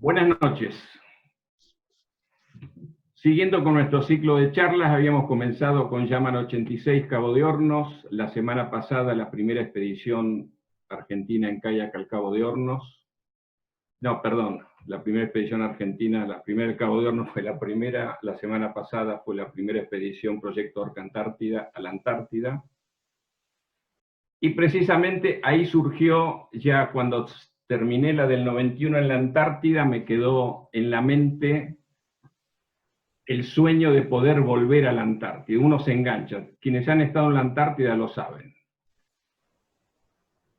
Buenas noches. Siguiendo con nuestro ciclo de charlas, habíamos comenzado con Yaman 86, Cabo de Hornos. La semana pasada, la primera expedición argentina en kayak al Cabo de Hornos. No, perdón, la primera expedición argentina, la primera Cabo de Hornos fue la primera. La semana pasada fue la primera expedición Proyecto Orca Antártida a la Antártida. Y precisamente ahí surgió, ya cuando terminé la del 91 en la Antártida, me quedó en la mente el sueño de poder volver a la Antártida. Uno se engancha. Quienes han estado en la Antártida lo saben.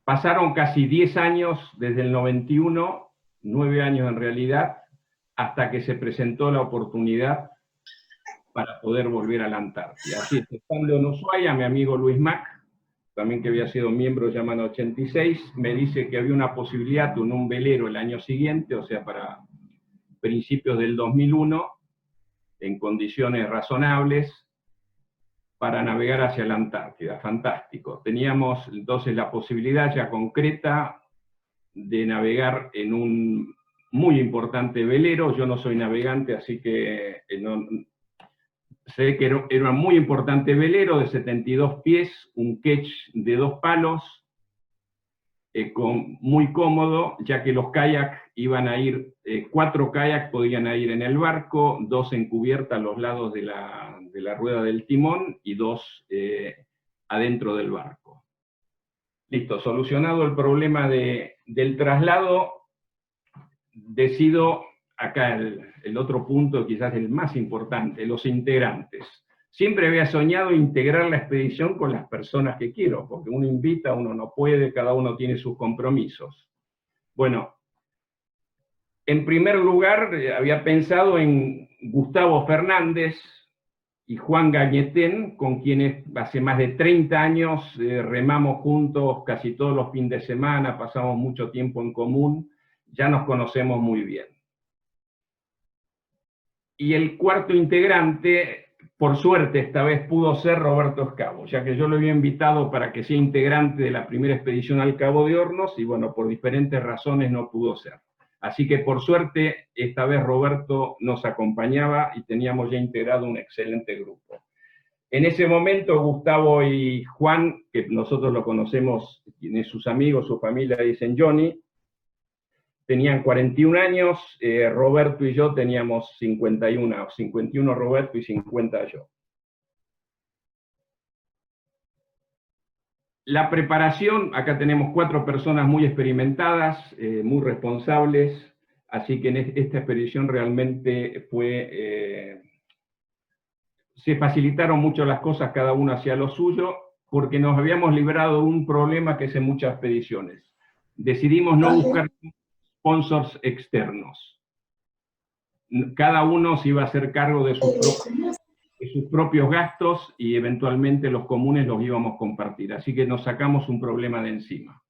Pasaron casi 10 años desde el 91, 9 años en realidad, hasta que se presentó la oportunidad para poder volver a la Antártida. Así es, estando en Ushuaia, mi amigo Luis Mac, también que había sido miembro de Yaman 86, me dice que había una posibilidad en un velero el año siguiente, o sea, para principios del 2001, en condiciones razonables, para navegar hacia la Antártida. Fantástico. Teníamos entonces la posibilidad ya concreta de navegar en un muy importante velero. Yo no soy navegante, así que no, sé que era un muy importante velero de 72 pies, un ketch de 2 palos, muy cómodo, ya que los kayaks iban a ir, 4 kayaks podían ir en el barco, 2 en cubierta a los lados de la rueda del timón y 2 adentro del barco. Listo, solucionado el problema del traslado, decido acá el otro punto, quizás el más importante, los integrantes. Siempre había soñado integrar la expedición con las personas que quiero, porque uno invita, uno no puede, cada uno tiene sus compromisos. Bueno, en primer lugar, había pensado en Gustavo Fernández y Juan Gañetén, con quienes hace más de 30 años remamos juntos casi todos los fines de semana, pasamos mucho tiempo en común, ya nos conocemos muy bien. Y el cuarto integrante, por suerte esta vez pudo ser Roberto Escabo, ya que yo lo había invitado para que sea integrante de la primera expedición al Cabo de Hornos, y bueno, por diferentes razones no pudo ser. Así que por suerte, esta vez Roberto nos acompañaba y teníamos ya integrado un excelente grupo. En ese momento, Gustavo y Juan, que nosotros lo conocemos, sus amigos, su familia dicen Johnny, tenían 41 años, Roberto y yo teníamos 51 Roberto y 50 yo. La preparación, acá tenemos 4 personas muy experimentadas, muy responsables, así que en esta expedición realmente se facilitaron mucho las cosas, cada uno hacía lo suyo, porque nos habíamos librado de un problema que es en muchas expediciones. Decidimos no buscar sponsors externos. Cada uno se iba a hacer cargo de sus propios gastos y eventualmente los comunes los íbamos a compartir. Así que nos sacamos un problema de encima.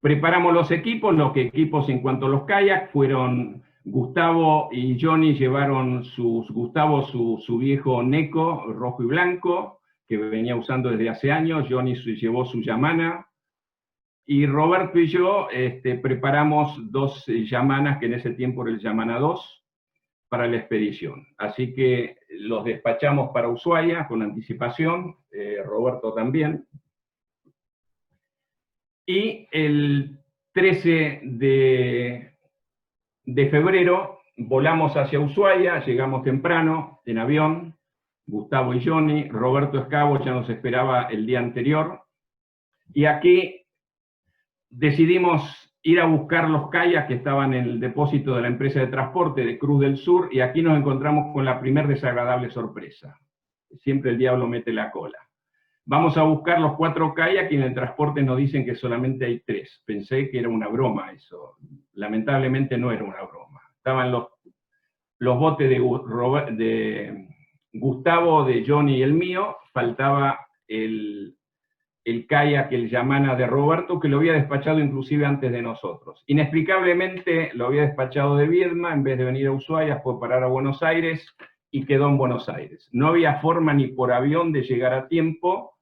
Preparamos los equipos en cuanto a los kayaks fueron Gustavo y Johnny llevaron Gustavo su viejo Neko rojo y blanco, que venía usando desde hace años, Johnny llevó su Yamana, y Roberto y yo preparamos 2 Yamanas, que en ese tiempo era el Yamana 2, para la expedición. Así que los despachamos para Ushuaia con anticipación, Roberto también. Y el 13 de febrero volamos hacia Ushuaia, llegamos temprano en avión, Gustavo y Johnny, Roberto Escabo ya nos esperaba el día anterior, y aquí decidimos ir a buscar los kayaks que estaban en el depósito de la empresa de transporte de Cruz del Sur, y aquí nos encontramos con la primer desagradable sorpresa. Siempre el diablo mete la cola. Vamos a buscar los 4 kayaks y en el transporte nos dicen que solamente hay 3. Pensé que era una broma eso. Lamentablemente no era una broma. Estaban los botes de Gustavo, de Johnny y el mío, faltaba el kayak, el Yamana de Roberto, que lo había despachado inclusive antes de nosotros. Inexplicablemente lo había despachado de Viedma, en vez de venir a Ushuaia, fue parar a Buenos Aires y quedó en Buenos Aires. No había forma ni por avión de llegar a tiempo,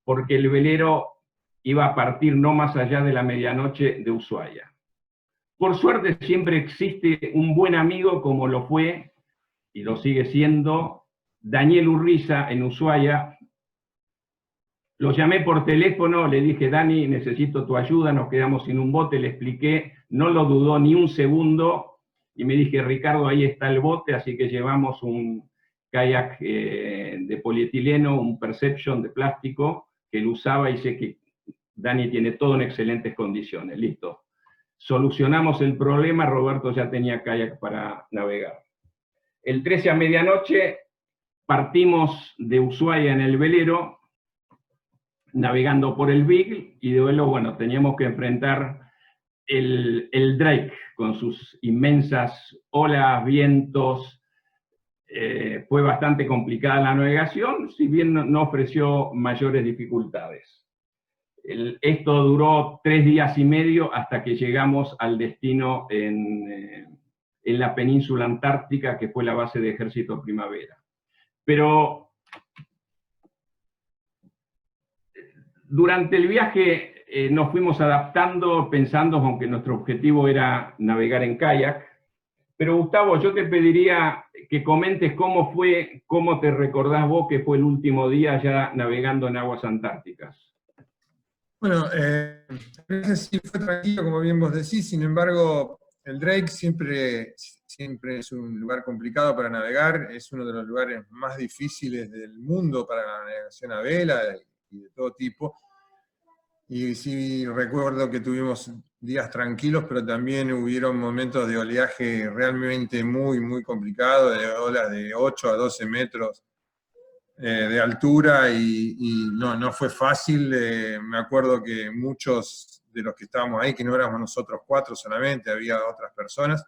porque el velero iba a partir no más allá de la medianoche de Ushuaia. Por suerte siempre existe un buen amigo como lo fue, y lo sigue siendo, Daniel Urriza en Ushuaia. Lo llamé por teléfono, le dije, Dani, necesito tu ayuda, nos quedamos sin un bote, le expliqué, no lo dudó ni un segundo, y me dije, Ricardo, ahí está el bote, así que llevamos un kayak de polietileno, un Perception de plástico, que él usaba, y sé que Dani tiene todo en excelentes condiciones, listo. Solucionamos el problema, Roberto ya tenía kayak para navegar. El 13 a medianoche partimos de Ushuaia en el velero, navegando por el Beagle, y de vuelo, bueno, teníamos que enfrentar el Drake con sus inmensas olas, vientos. Fue bastante complicada la navegación, si bien no ofreció mayores dificultades. Esto duró 3 días y medio hasta que llegamos al destino en la península antártica, que fue la base de Ejército Primavera. Pero durante el viaje nos fuimos adaptando, pensando, aunque nuestro objetivo era navegar en kayak. Pero Gustavo, yo te pediría que comentes cómo fue, cómo te recordás vos que fue el último día ya navegando en aguas antárticas. Bueno, a veces sí fue tranquilo, como bien vos decís, sin embargo, el Drake siempre es un lugar complicado para navegar, es uno de los lugares más difíciles del mundo para la navegación a vela y de todo tipo. Y sí recuerdo que tuvimos días tranquilos, pero también hubieron momentos de oleaje realmente muy, muy complicado, de olas de 8 a 12 metros de altura, y no fue fácil. Me acuerdo que muchos de los que estábamos ahí, que no éramos nosotros 4 solamente, había otras personas,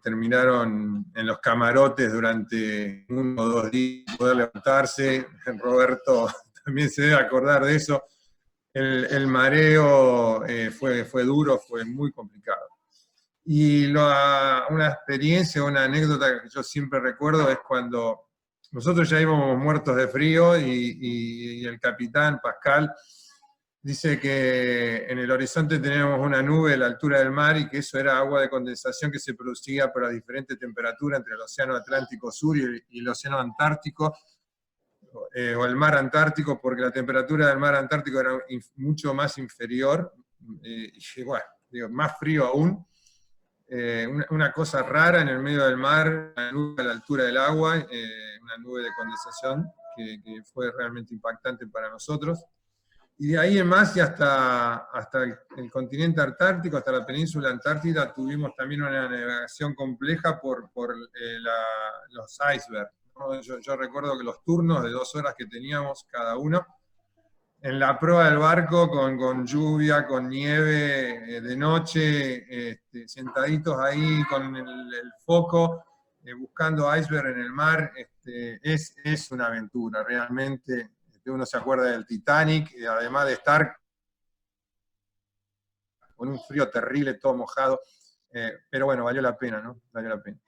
terminaron en los camarotes durante 1 o 2 días sin poder levantarse. Roberto también se debe acordar de eso. El mareo fue duro, fue muy complicado. Y una experiencia, una anécdota que yo siempre recuerdo es cuando nosotros ya íbamos muertos de frío y el capitán Pascal dice que en el horizonte teníamos una nube a la altura del mar y que eso era agua de condensación que se producía por a diferente temperatura entre el océano Atlántico Sur y el océano Antártico, o el mar Antártico, porque la temperatura del mar Antártico era mucho más inferior, y bueno, digo, más frío aún. Una cosa rara en el medio del mar, una nube a la altura del agua, una nube de condensación que fue realmente impactante para nosotros. Y de ahí en más, y hasta el continente antártico, hasta la península antártica, tuvimos también una navegación compleja por los icebergs, ¿no? Yo recuerdo que los turnos de 2 horas que teníamos cada uno, en la proa del barco, con lluvia, con nieve, de noche, sentaditos ahí con el foco, buscando iceberg en el mar, es una aventura, realmente. Uno se acuerda del Titanic, además de estar con un frío terrible, todo mojado, pero bueno, valió la pena, ¿no? Valió la pena.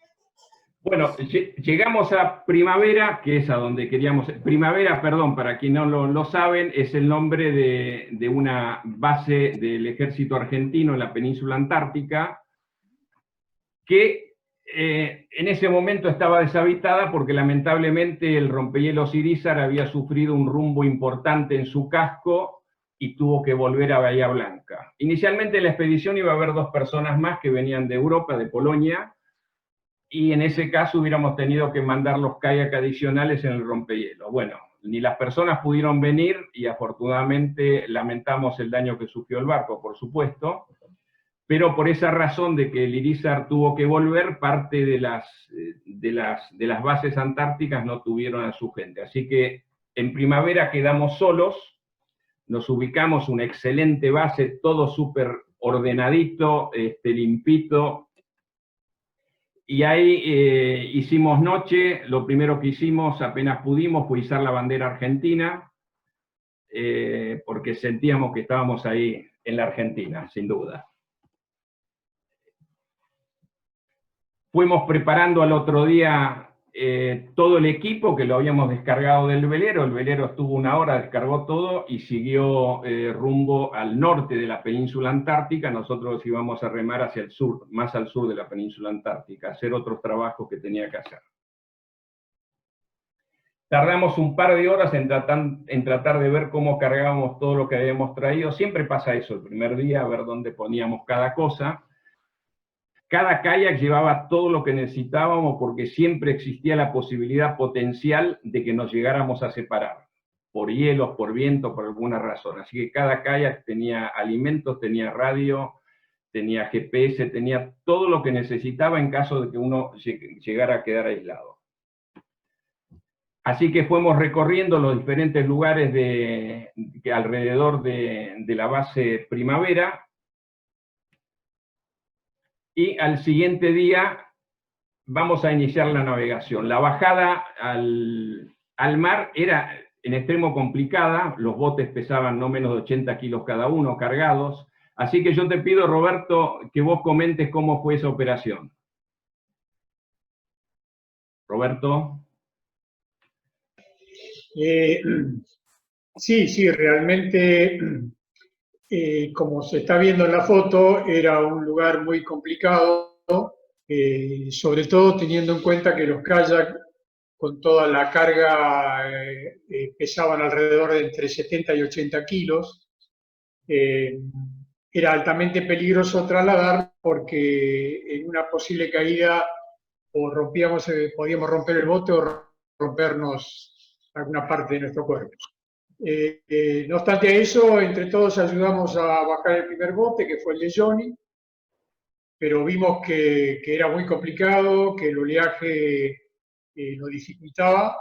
Bueno, llegamos a Primavera, que es a donde queríamos... Primavera, perdón, para quien no lo saben, es el nombre de una base del ejército argentino en la península antártica, que en ese momento estaba deshabitada porque lamentablemente el rompehielos Irizar había sufrido un rumbo importante en su casco y tuvo que volver a Bahía Blanca. Inicialmente en la expedición iba a haber 2 personas más que venían de Europa, de Polonia, y en ese caso hubiéramos tenido que mandar los kayak adicionales en el rompehielos. Bueno, ni las personas pudieron venir y afortunadamente lamentamos el daño que sufrió el barco, por supuesto, pero por esa razón de que el Irizar tuvo que volver, parte de las bases antárticas no tuvieron a su gente. Así que en Primavera quedamos solos, nos ubicamos una excelente base, todo súper ordenadito, limpito, y ahí hicimos noche. Lo primero que hicimos, apenas pudimos, fue izar la bandera argentina, porque sentíamos que estábamos ahí en la Argentina, sin duda. Fuimos preparando al otro día todo el equipo que lo habíamos descargado del velero. El velero estuvo 1 hora, descargó todo y siguió rumbo al norte de la península antártica. Nosotros íbamos a remar hacia el sur, más al sur de la península antártica, a hacer otros trabajos que tenía que hacer. Tardamos un par de horas en tratar de ver cómo cargábamos todo lo que habíamos traído. Siempre pasa eso, el primer día, a ver dónde poníamos cada cosa. Cada kayak llevaba todo lo que necesitábamos porque siempre existía la posibilidad potencial de que nos llegáramos a separar, por hielos, por viento, por alguna razón. Así que cada kayak tenía alimentos, tenía radio, tenía GPS, tenía todo lo que necesitaba en caso de que uno llegara a quedar aislado. Así que fuimos recorriendo los diferentes lugares alrededor de la base Primavera, y al siguiente día vamos a iniciar la navegación. La bajada al mar era en extremo complicada, los botes pesaban no menos de 80 kilos cada uno cargados, así que yo te pido, Roberto, que vos comentes cómo fue esa operación. Roberto. Sí, realmente, como se está viendo en la foto, era un lugar muy complicado, sobre todo teniendo en cuenta que los kayaks, con toda la carga, pesaban alrededor de entre 70 y 80 kilos. Era altamente peligroso trasladar porque en una posible caída o podíamos romper el bote o rompernos alguna parte de nuestro cuerpo. No obstante eso, entre todos ayudamos a bajar el primer bote, que fue el de Johnny, pero vimos que era muy complicado, que el oleaje lo dificultaba,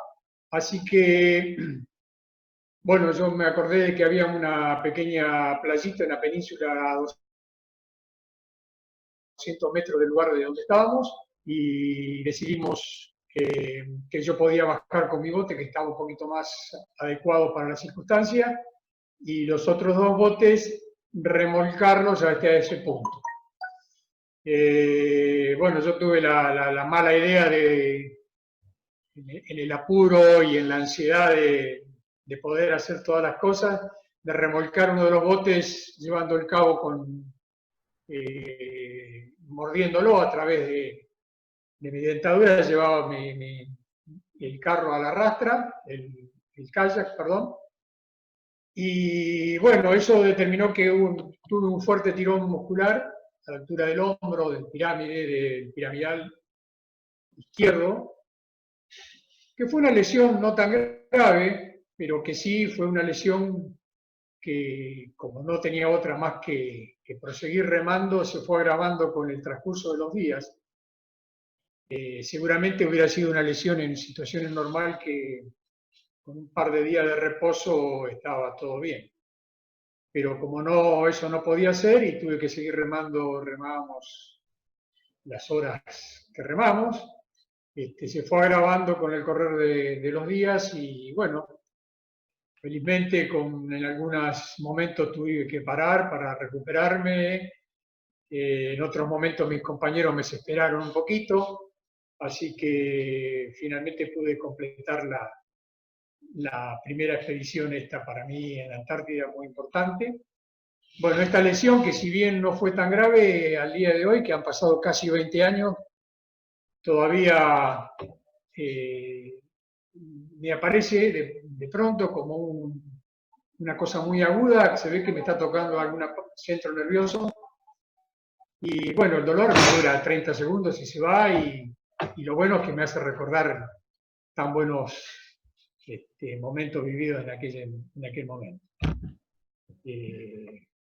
así que, bueno, yo me acordé de que había una pequeña playita en la península a 200 metros del lugar de donde estábamos, y decidimos que yo podía bajar con mi bote, que estaba un poquito más adecuado para la circunstancia, y los otros 2 botes remolcarlos hasta ese punto. Bueno, yo tuve la mala idea en el apuro y en la ansiedad de poder hacer todas las cosas, de remolcar uno de los botes llevando el cabo mordiéndolo a través de mi dentadura. Llevaba el carro a la rastra, el kayak, perdón, y bueno, eso determinó que tuve un fuerte tirón muscular a la altura del hombro, del piramidal izquierdo, que fue una lesión no tan grave, pero que sí fue una lesión que, como no tenía otra más que proseguir remando, se fue agravando con el transcurso de los días. Seguramente hubiera sido una lesión en situaciones normales que con un par de días de reposo estaba todo bien. Pero como eso no podía ser y tuve que seguir remábamos las horas que remamos, se fue agravando con el correr de los días y bueno, felizmente en algunos momentos tuve que parar para recuperarme, en otros momentos mis compañeros me desesperaron un poquito, así que finalmente pude completar la primera expedición esta para mí en la Antártida, muy importante. Bueno, esta lesión, que si bien no fue tan grave al día de hoy, que han pasado casi 20 años, todavía me aparece de pronto como una cosa muy aguda, se ve que me está tocando algún centro nervioso, y bueno, el dolor me dura 30 segundos y se va, y lo bueno es que me hace recordar tan buenos momentos vividos en aquel momento.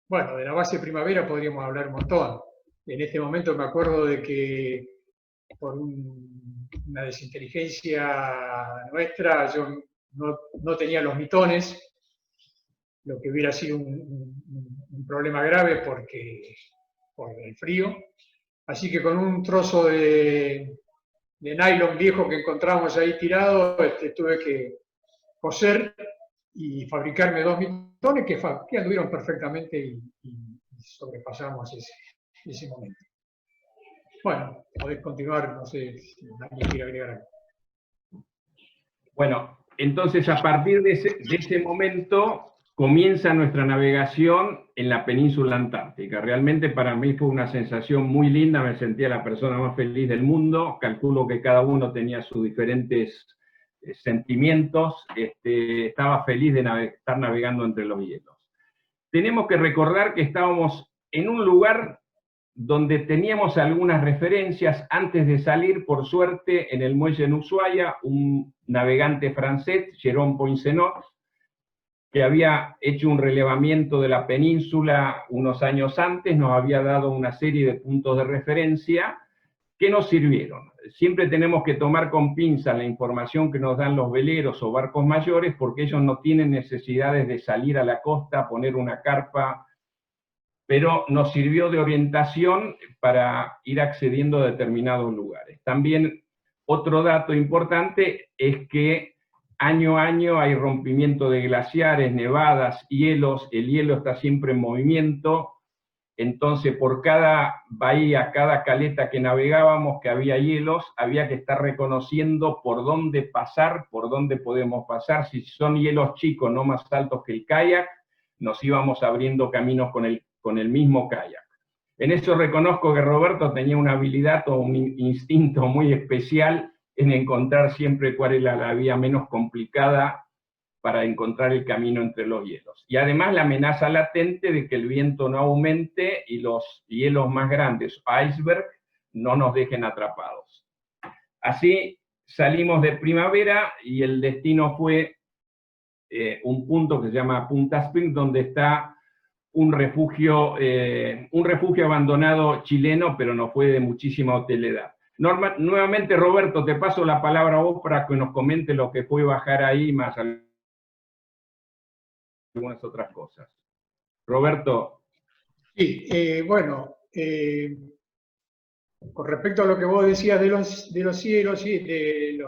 Bueno, de la base Primavera podríamos hablar un montón. En este momento me acuerdo de que por una desinteligencia nuestra yo no tenía los mitones, lo que hubiera sido un problema grave por el frío. Así que con un trozo de nylon viejo que encontramos ahí tirado, tuve que coser y fabricarme 2 mitones que anduvieron perfectamente y sobrepasamos ese momento. Bueno, podés continuar, no sé si alguien quiere agregar algo. Bueno, entonces a partir de ese momento comienza nuestra navegación en la península antártica. Realmente para mí fue una sensación muy linda, me sentía la persona más feliz del mundo, calculo que cada uno tenía sus diferentes sentimientos, estaba feliz de estar navegando entre los hielos. Tenemos que recordar que estábamos en un lugar donde teníamos algunas referencias antes de salir, por suerte, en el muelle en Ushuaia, un navegante francés, Jérôme Poincenot, que había hecho un relevamiento de la península unos años antes, nos había dado una serie de puntos de referencia que nos sirvieron. Siempre tenemos que tomar con pinzas la información que nos dan los veleros o barcos mayores, porque ellos no tienen necesidades de salir a la costa, poner una carpa, pero nos sirvió de orientación para ir accediendo a determinados lugares. También otro dato importante es que año a año hay rompimiento de glaciares, nevadas, hielos, el hielo está siempre en movimiento, entonces por cada bahía, cada caleta que navegábamos que había hielos, había que estar reconociendo por dónde pasar, por dónde podemos pasar. Si son hielos chicos, no más altos que el kayak, nos íbamos abriendo caminos con el mismo kayak. En eso reconozco que Roberto tenía una habilidad o un instinto muy especial en encontrar siempre cuál era la vía menos complicada para encontrar el camino entre los hielos. Y además la amenaza latente de que el viento no aumente y los hielos más grandes, iceberg, no nos dejen atrapados. Así salimos de Primavera y el destino fue un punto que se llama Punta Spring, donde está un refugio abandonado chileno, pero no fue de muchísima hotelidad. Nuevamente, Roberto, te paso la palabra a vos para que nos comente lo que fue bajar ahí, más algunas otras cosas. Roberto. Sí, bueno, con respecto a lo que vos decías de los cielos, sí, de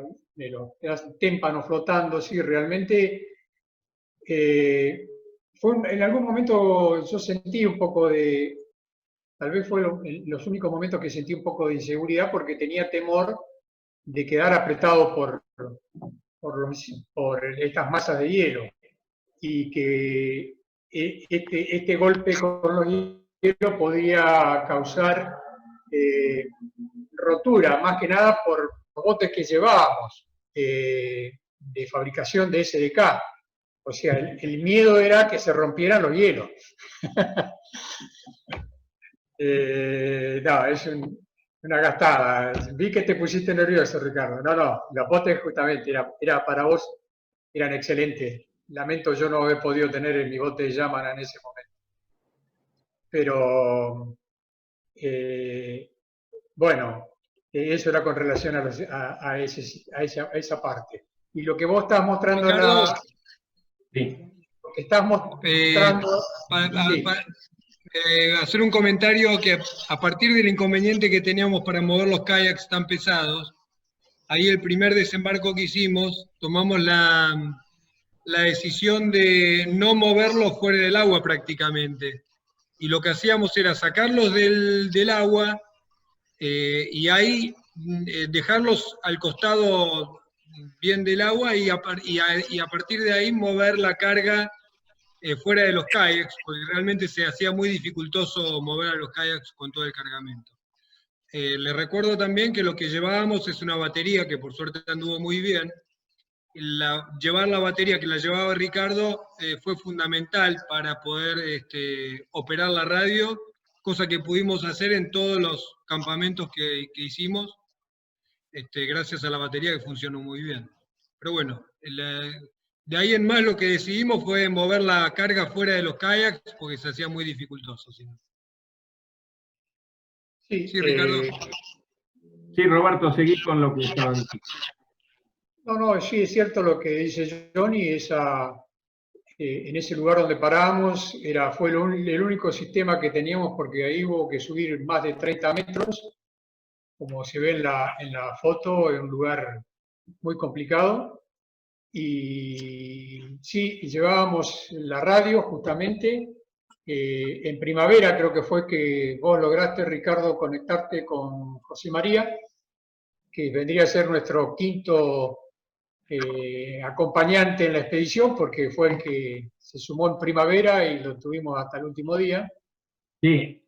los témpanos flotando, sí, realmente en algún momento yo sentí un poco de, tal vez fue los únicos momentos que sentí un poco de inseguridad porque tenía temor de quedar apretado por estas masas de hielo y que este golpe con los hielos podía causar rotura, más que nada por los botes que llevábamos de fabricación de SDK. O sea, el miedo era que se rompieran los hielos. No, es una gastada. Vi que te pusiste nervioso, Ricardo. No, los botes justamente era para vos, eran excelentes. Lamento yo no haber podido tener en mi bote de Yamana en ese momento. Pero, bueno, eso era con relación a esa parte. Y lo que vos estás mostrando en la... Sí. Lo que estás mostrando... hacer un comentario que a partir del inconveniente que teníamos para mover los kayaks tan pesados, ahí el primer desembarco que hicimos, tomamos la decisión de no moverlos fuera del agua prácticamente. Y lo que hacíamos era sacarlos del agua y ahí dejarlos al costado bien del agua y a partir de ahí mover la carga fuera de los kayaks, porque realmente se hacía muy dificultoso mover a los kayaks con todo el cargamento. Les recuerdo también que lo que llevábamos es una batería que por suerte anduvo muy bien. Llevar la batería que la llevaba Ricardo fue fundamental para poder operar la radio, cosa que pudimos hacer en todos los campamentos que hicimos, gracias a la batería que funcionó muy bien. Pero bueno, de ahí en más lo que decidimos fue mover la carga fuera de los kayaks porque se hacía muy dificultoso. ¿Sí? Sí, Ricardo. Sí, Roberto, seguí con lo que estaban diciendo. No, sí, es cierto lo que dice Johnny, en ese lugar donde paramos fue el único sistema que teníamos porque ahí hubo que subir más de 30 metros, como se ve en la foto, en un lugar muy complicado. Y sí, llevábamos la radio justamente. En Primavera creo que fue que vos lograste, Ricardo, conectarte con José María, que vendría a ser nuestro quinto acompañante en la expedición, porque fue el que se sumó en primavera y lo tuvimos hasta el último día. Sí,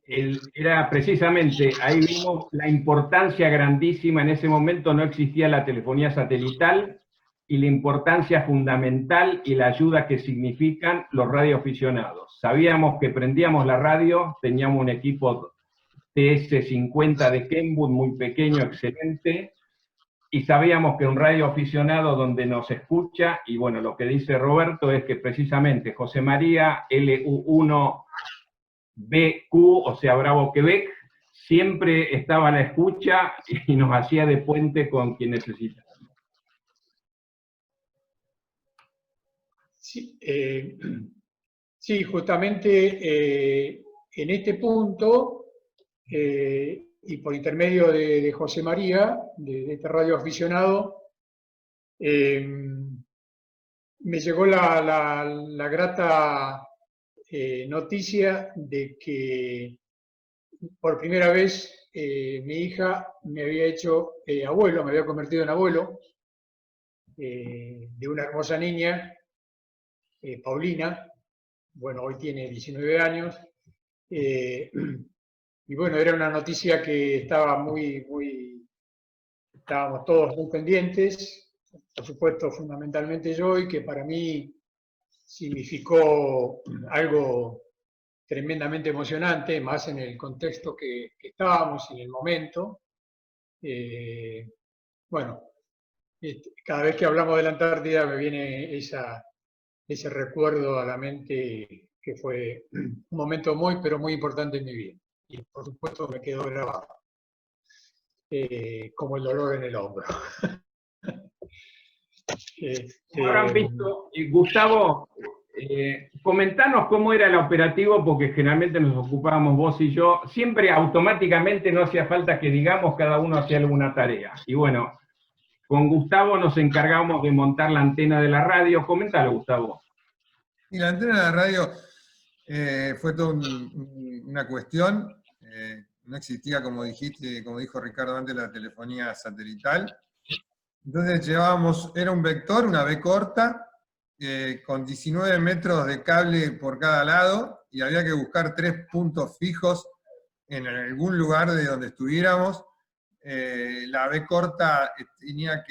era precisamente, ahí vimos la importancia grandísima, en ese momento no existía la telefonía satelital, y la importancia fundamental y la ayuda que significan los radioaficionados. Sabíamos que prendíamos la radio, teníamos un equipo TS-50 de Kenwood, muy pequeño, excelente, y sabíamos que un radioaficionado donde nos escucha, y bueno, lo que dice Roberto es que precisamente José María LU1 BQ, o sea, Bravo Quebec, siempre estaba a la escucha y nos hacía de puente con quien necesitaba. Sí, sí, justamente en este punto, y por intermedio de José María, de este radioaficionado, me llegó la grata noticia de que por primera vez mi hija me había hecho abuelo, me había convertido en abuelo de una hermosa niña, Paulina. Bueno, hoy tiene 19 años. Y bueno, era una noticia que estábamos todos muy pendientes, por supuesto fundamentalmente yo, y que para mí significó algo tremendamente emocionante, más en el contexto que estábamos, en el momento. Bueno, cada vez que hablamos de la Antártida me viene ese recuerdo a la mente, que fue un momento muy, pero muy importante en mi vida. Y por supuesto me quedó grabado, como el dolor en el hombro. Como habrán visto, Gustavo, comentanos cómo era el operativo, porque generalmente nos ocupábamos vos y yo, siempre automáticamente no hacía falta que digamos, cada uno hacía alguna tarea. Y bueno, con Gustavo nos encargamos de montar la antena de la radio. Coméntalo, Gustavo. Y la antena de la radio fue toda una cuestión. No existía, como dijiste, como dijo Ricardo antes, la telefonía satelital. Entonces llevábamos, era un vector, una B corta, con 19 metros de cable por cada lado, y había que buscar 3 puntos fijos en algún lugar de donde estuviéramos. La B corta tenía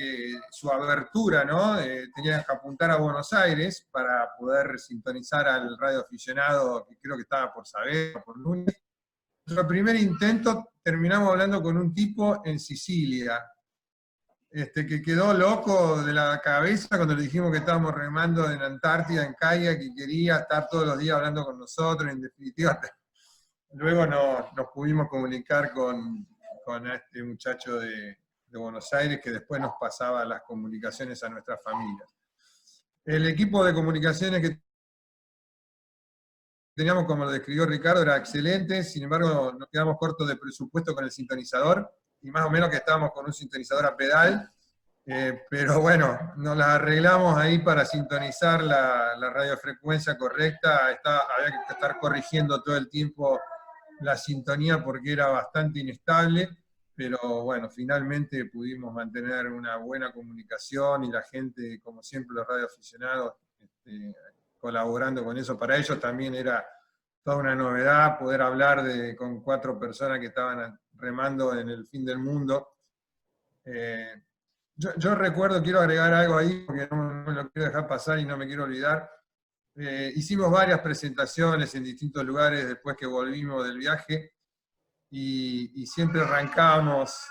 su abertura, ¿no? Tenía que apuntar a Buenos Aires para poder sintonizar al radioaficionado, que creo que estaba por Saavedra, por Núñez. Nuestro primer intento terminamos hablando con un tipo en Sicilia, que quedó loco de la cabeza cuando le dijimos que estábamos remando en Antártida, en kayak, que quería estar todos los días hablando con nosotros, en definitiva. Luego nos pudimos comunicar con este muchacho de Buenos Aires, que después nos pasaba las comunicaciones a nuestras familias. El equipo de comunicaciones que teníamos, como lo describió Ricardo, era excelente. Sin embargo, nos quedamos cortos de presupuesto con el sintonizador, y más o menos que estábamos con un sintonizador a pedal, pero bueno, nos las arreglamos ahí para sintonizar la radiofrecuencia correcta. Había que estar corrigiendo todo el tiempo la sintonía porque era bastante inestable, pero bueno, finalmente pudimos mantener una buena comunicación, y la gente, como siempre, los radioaficionados, colaborando con eso. Para ellos también era toda una novedad poder hablar con 4 personas que estaban remando en el fin del mundo. Yo recuerdo, quiero agregar algo ahí, porque no me lo quiero dejar pasar y no me quiero olvidar. Hicimos varias presentaciones en distintos lugares después que volvimos del viaje, y siempre arrancábamos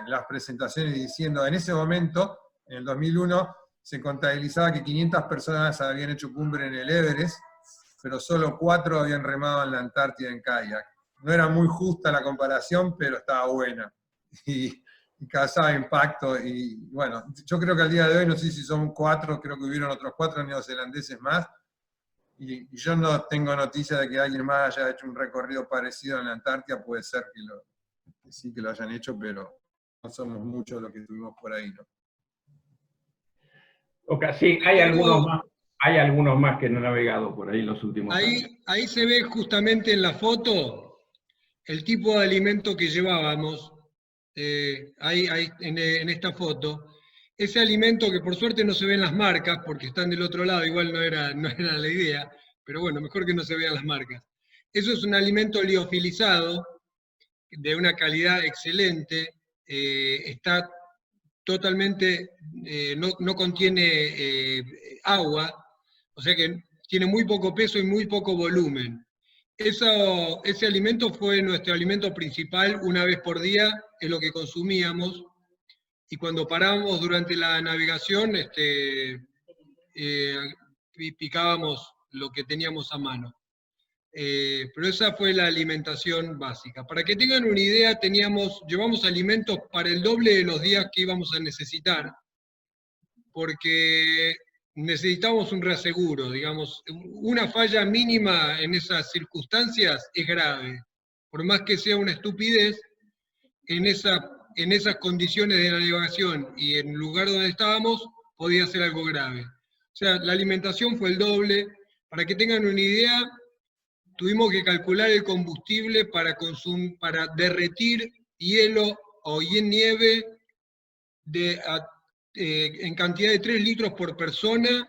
las presentaciones diciendo, en ese momento, en el 2001, se contabilizaba que 500 personas habían hecho cumbre en el Everest, pero solo 4 habían remado en la Antártida en kayak. No era muy justa la comparación, pero estaba buena. Y causaba impacto. Y bueno, yo creo que al día de hoy, no sé si son 4, creo que hubieron otros 4 neozelandeses más. Y yo no tengo noticia de que alguien más haya hecho un recorrido parecido en la Antártida. Puede ser que sí que lo hayan hecho, pero no somos muchos los que estuvimos por ahí, ¿no? Okay, sí, hay algunos más que no han navegado por ahí en los últimos años. Ahí se ve justamente en la foto el tipo de alimento que llevábamos, en esta foto, ese alimento que por suerte no se ven las marcas, porque están del otro lado, igual no era la idea, pero bueno, mejor que no se vean las marcas. Eso es un alimento liofilizado, de una calidad excelente, está totalmente, no contiene agua, o sea que tiene muy poco peso y muy poco volumen. Ese alimento fue nuestro alimento principal, una vez por día es lo que consumíamos, y cuando parábamos durante la navegación, picábamos lo que teníamos a mano. Pero esa fue la alimentación básica. Para que tengan una idea, llevamos alimentos para el doble de los días que íbamos a necesitar, porque necesitamos un reaseguro, digamos. Una falla mínima en esas circunstancias es grave. Por más que sea una estupidez, en esas condiciones de navegación y en el lugar donde estábamos, podía ser algo grave. O sea, la alimentación fue el doble. Para que tengan una idea, tuvimos que calcular el combustible para derretir hielo o nieve en cantidad de 3 litros por persona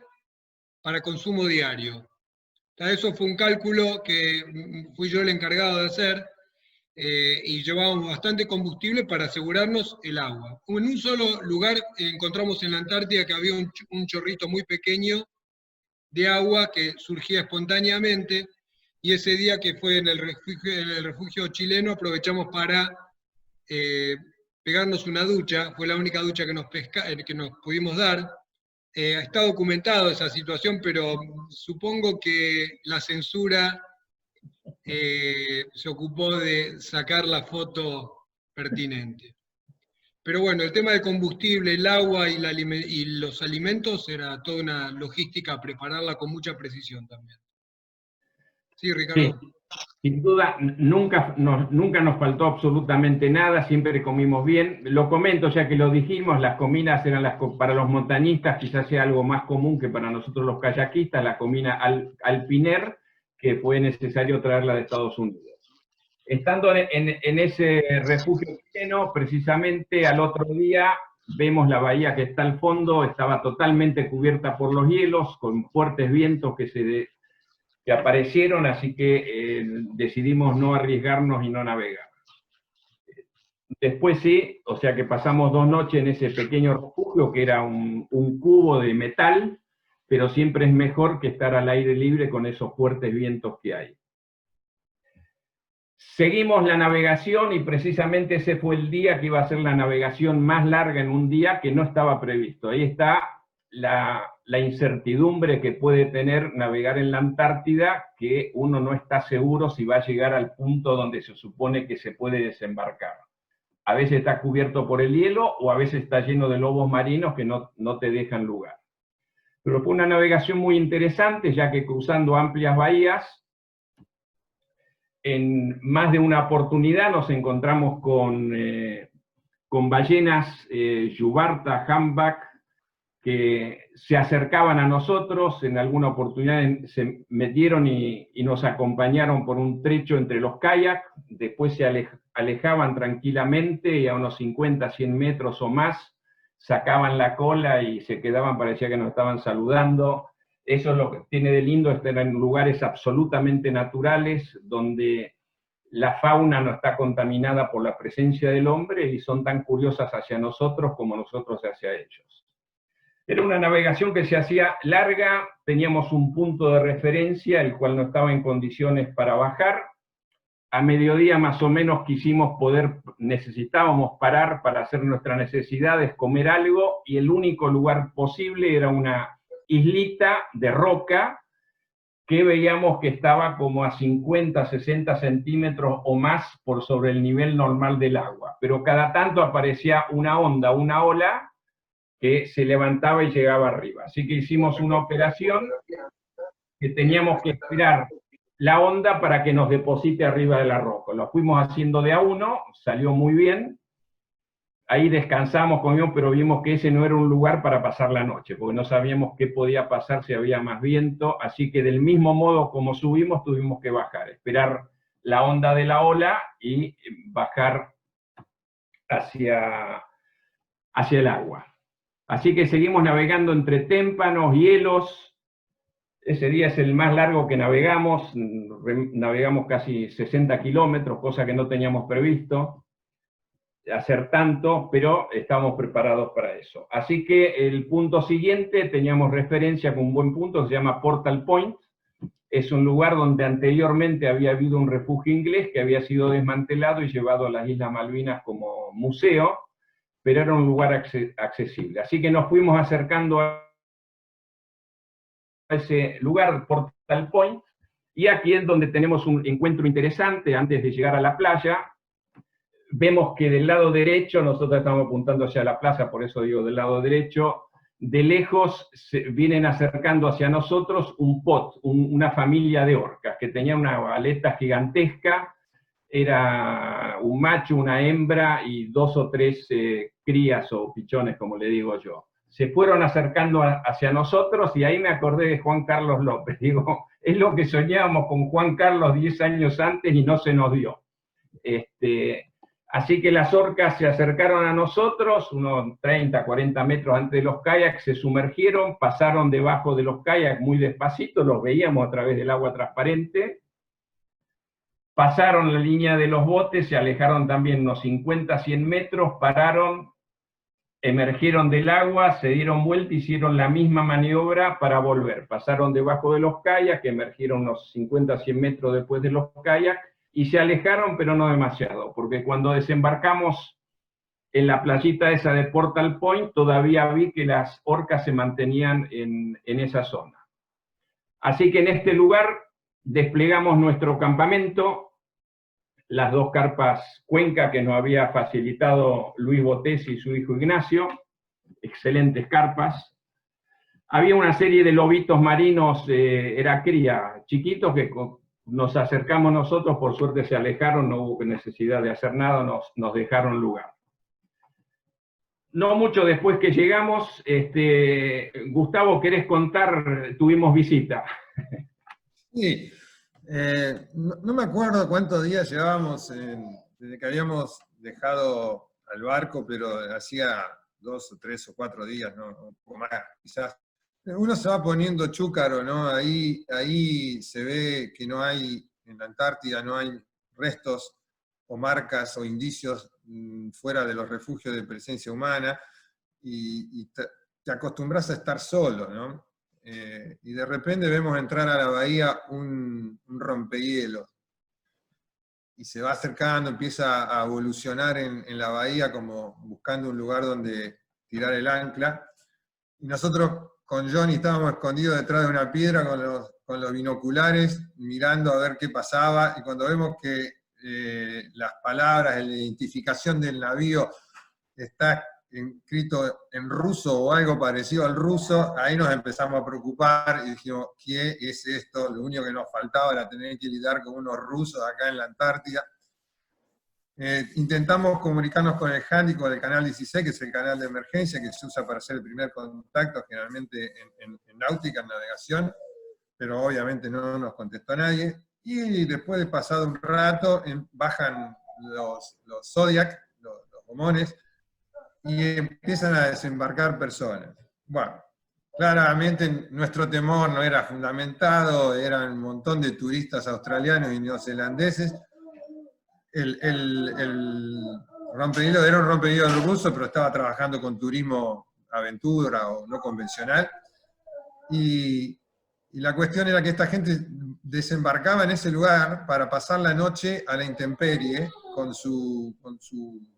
para consumo diario. Eso fue un cálculo que fui yo el encargado de hacer, y llevábamos bastante combustible para asegurarnos el agua. En un solo lugar encontramos en la Antártida que había un chorrito muy pequeño de agua que surgía espontáneamente, y ese día que fue en el refugio chileno aprovechamos para pegarnos una ducha, fue la única ducha que nos pudimos dar. Está documentado esa situación, pero supongo que la censura se ocupó de sacar la foto pertinente. Pero bueno, el tema del combustible, el agua y los alimentos era toda una logística, prepararla con mucha precisión también. Sí, Ricardo. Sí, sin duda, nunca nos faltó absolutamente nada, siempre comimos bien. Lo comento ya que lo dijimos, las comidas eran para los montañistas, quizás sea algo más común que para nosotros los kayakistas, la comida alpiner, que fue necesario traerla de Estados Unidos. Estando en ese refugio chileno, precisamente al otro día vemos la bahía que está al fondo, estaba totalmente cubierta por los hielos, con fuertes vientos que aparecieron, así que decidimos no arriesgarnos y no navegar. Después sí, o sea que pasamos 2 noches en ese pequeño refugio, que era un cubo de metal, pero siempre es mejor que estar al aire libre con esos fuertes vientos que hay. Seguimos la navegación y precisamente ese fue el día que iba a ser la navegación más larga en un día, que no estaba previsto. Ahí está la incertidumbre que puede tener navegar en la Antártida, que uno no está seguro si va a llegar al punto donde se supone que se puede desembarcar. A veces está cubierto por el hielo o a veces está lleno de lobos marinos que no te dejan lugar. Pero fue una navegación muy interesante, ya que cruzando amplias bahías, en más de una oportunidad nos encontramos con ballenas yubarta, humpback, que se acercaban a nosotros. En alguna oportunidad se metieron y nos acompañaron por un trecho entre los kayaks, después se alejaban tranquilamente y a unos 50, 100 metros o más sacaban la cola y se quedaban, parecía que nos estaban saludando. Eso es lo que tiene de lindo, estar en lugares absolutamente naturales, donde la fauna no está contaminada por la presencia del hombre y son tan curiosas hacia nosotros como nosotros hacia ellos. Era una navegación que se hacía larga, teníamos un punto de referencia, el cual no estaba en condiciones para bajar. A mediodía más o menos necesitábamos parar para hacer nuestras necesidades, comer algo, y el único lugar posible era una islita de roca que veíamos que estaba como a 50, 60 centímetros o más por sobre el nivel normal del agua. Pero cada tanto aparecía una onda, una ola, que se levantaba y llegaba arriba. Así que hicimos una operación que teníamos que esperar la onda para que nos deposite arriba de la roca. Lo fuimos haciendo de a uno, salió muy bien. Ahí descansamos, comimos, pero vimos que ese no era un lugar para pasar la noche, porque no sabíamos qué podía pasar si había más viento, así que del mismo modo como subimos, tuvimos que bajar, esperar la onda de la ola y bajar hacia el agua. Así que seguimos navegando entre témpanos, hielos. Ese día es el más largo que navegamos. Navegamos casi 60 kilómetros, cosa que no teníamos previsto hacer tanto, pero estamos preparados para eso. Así que el punto siguiente, teníamos referencia con un buen punto, se llama Portal Point. Es un lugar donde anteriormente había habido un refugio inglés que había sido desmantelado y llevado a las Islas Malvinas como museo, pero era un lugar accesible. Así que nos fuimos acercando a ese lugar, Portal Point, y aquí es donde tenemos un encuentro interesante antes de llegar a la playa. Vemos que del lado derecho, nosotros estamos apuntando hacia la plaza, por eso digo del lado derecho, de lejos se vienen acercando hacia nosotros un pot, una familia de orcas, que tenía una aleta gigantesca, era un macho, una hembra y 2 o 3 crías o pichones, como le digo yo. Se fueron acercando hacia nosotros y ahí me acordé de Juan Carlos López. Digo, es lo que soñábamos con Juan Carlos 10 años antes y no se nos dio. Así que las orcas se acercaron a nosotros, unos 30, 40 metros antes de los kayaks, se sumergieron, pasaron debajo de los kayaks muy despacito, los veíamos a través del agua transparente, pasaron la línea de los botes, se alejaron también unos 50, 100 metros, pararon, emergieron del agua, se dieron vuelta, hicieron la misma maniobra para volver. Pasaron debajo de los kayaks, emergieron unos 50, 100 metros después de los kayaks, y se alejaron, pero no demasiado, porque cuando desembarcamos en la playita esa de Portal Point, todavía vi que las orcas se mantenían en esa zona. Así que en este lugar desplegamos nuestro campamento, las 2 carpas Cuenca que nos había facilitado Luis Botés y su hijo Ignacio, excelentes carpas. Había una serie de lobitos marinos, era cría, chiquitos, que nos acercamos nosotros, por suerte se alejaron, no hubo necesidad de hacer nada, nos dejaron lugar. No mucho después que llegamos, Gustavo, ¿querés contar? Tuvimos visita. Sí, no me acuerdo cuántos días llevábamos desde que habíamos dejado al barco, pero hacía 2 o 3 o 4 días, ¿no? Un poco más, quizás. Uno se va poniendo chúcaro, ¿no? Ahí se ve que no hay, en la Antártida no hay restos o marcas o indicios fuera de los refugios de presencia humana, y te acostumbras a estar solo, ¿no? Y de repente vemos entrar a la bahía un rompehielos, y se va acercando, empieza a evolucionar en la bahía como buscando un lugar donde tirar el ancla, y nosotros con Johnny estábamos escondidos detrás de una piedra con los binoculares, mirando a ver qué pasaba, y cuando vemos que las palabras, la identificación del navío está escrito en ruso o algo parecido al ruso, ahí nos empezamos a preocupar y dijimos, ¿qué es esto? Lo único que nos faltaba era tener que lidiar con unos rusos acá en la Antártida. Intentamos comunicarnos con el Handy, del canal 16, que es el canal de emergencia que se usa para hacer el primer contacto generalmente en náutica, en navegación, pero obviamente no nos contestó nadie. Y después de pasado un rato, bajan los Zodiac, los gomones, y empiezan a desembarcar personas. Bueno, claramente nuestro temor no era fundamentado, eran un montón de turistas australianos y neozelandeses. El rompehielos era un rompehielos ruso, pero estaba trabajando con turismo aventura o no convencional. Y la cuestión era que esta gente desembarcaba en ese lugar para pasar la noche a la intemperie con su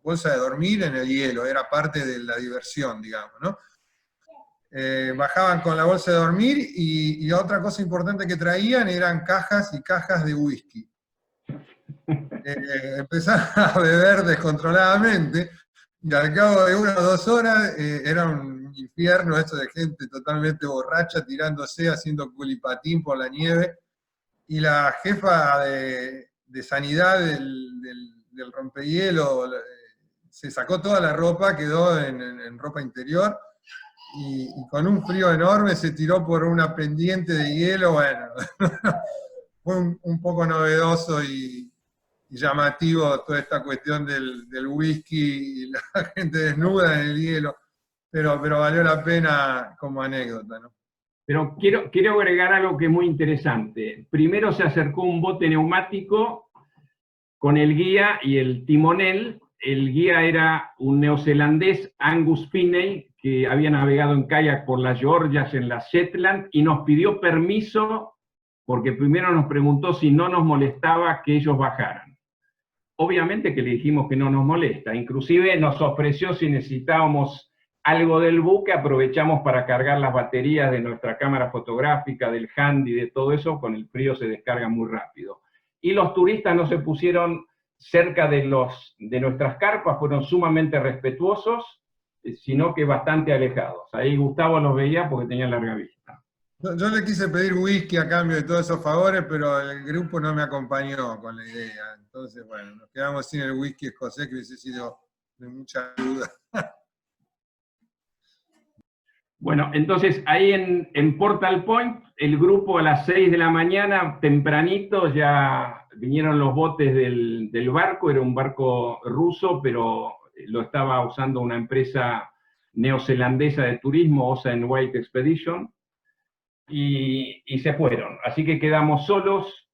bolsa de dormir en el hielo, era parte de la diversión, digamos, ¿no? Bajaban con la bolsa de dormir y otra cosa importante que traían eran cajas y cajas de whisky. Empezaron a beber descontroladamente, y al cabo de 1 o 2 horas era un infierno esto de gente totalmente borracha, tirándose, haciendo culipatín por la nieve, y la jefa de sanidad del rompehielos se sacó toda la ropa, quedó en ropa interior, y con un frío enorme se tiró por una pendiente de hielo. Bueno, fue un poco novedoso y llamativo toda esta cuestión del whisky y la gente desnuda en el hielo. pero valió la pena como anécdota, ¿no? Pero quiero agregar algo que es muy interesante. Primero se acercó un bote neumático con el guía y el timonel. El guía era un neozelandés, Angus Finney, que había navegado en kayak por las Georgias, en las Shetland, y nos pidió permiso, porque primero nos preguntó si no nos molestaba que ellos bajaran. Obviamente que le dijimos que no nos molesta, inclusive nos ofreció si necesitábamos algo del buque, aprovechamos para cargar las baterías de nuestra cámara fotográfica, del handy, de todo eso, con el frío se descarga muy rápido. Y los turistas no se pusieron cerca de nuestras carpas, fueron sumamente respetuosos, sino que bastante alejados. Ahí Gustavo los veía porque tenía larga vista. Yo le quise pedir whisky a cambio de todos esos favores, pero el grupo no me acompañó con la idea. Entonces, bueno, nos quedamos sin el whisky escocés, que hubiese sido de mucha ayuda. Bueno, entonces ahí en Portal Point, el grupo a las 6 de la mañana, tempranito, ya vinieron los botes del barco, era un barco ruso, pero lo estaba usando una empresa neozelandesa de turismo, Ocean White Expedition, y se fueron. Así que quedamos solos.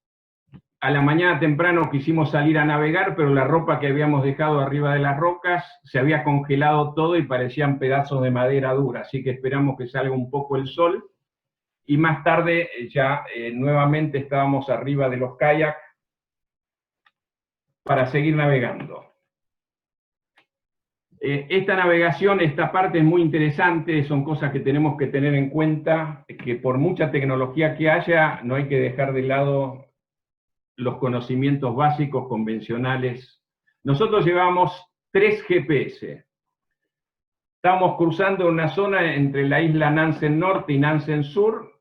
A la mañana temprano quisimos salir a navegar, pero la ropa que habíamos dejado arriba de las rocas se había congelado todo y parecían pedazos de madera dura, así que esperamos que salga un poco el sol. Y más tarde ya nuevamente estábamos arriba de los kayaks para seguir navegando. Esta navegación, esta parte es muy interesante, son cosas que tenemos que tener en cuenta, que por mucha tecnología que haya, no hay que dejar de lado los conocimientos básicos convencionales. Nosotros llevábamos 3 GPS. Estábamos cruzando una zona entre la isla Nansen Norte y Nansen Sur,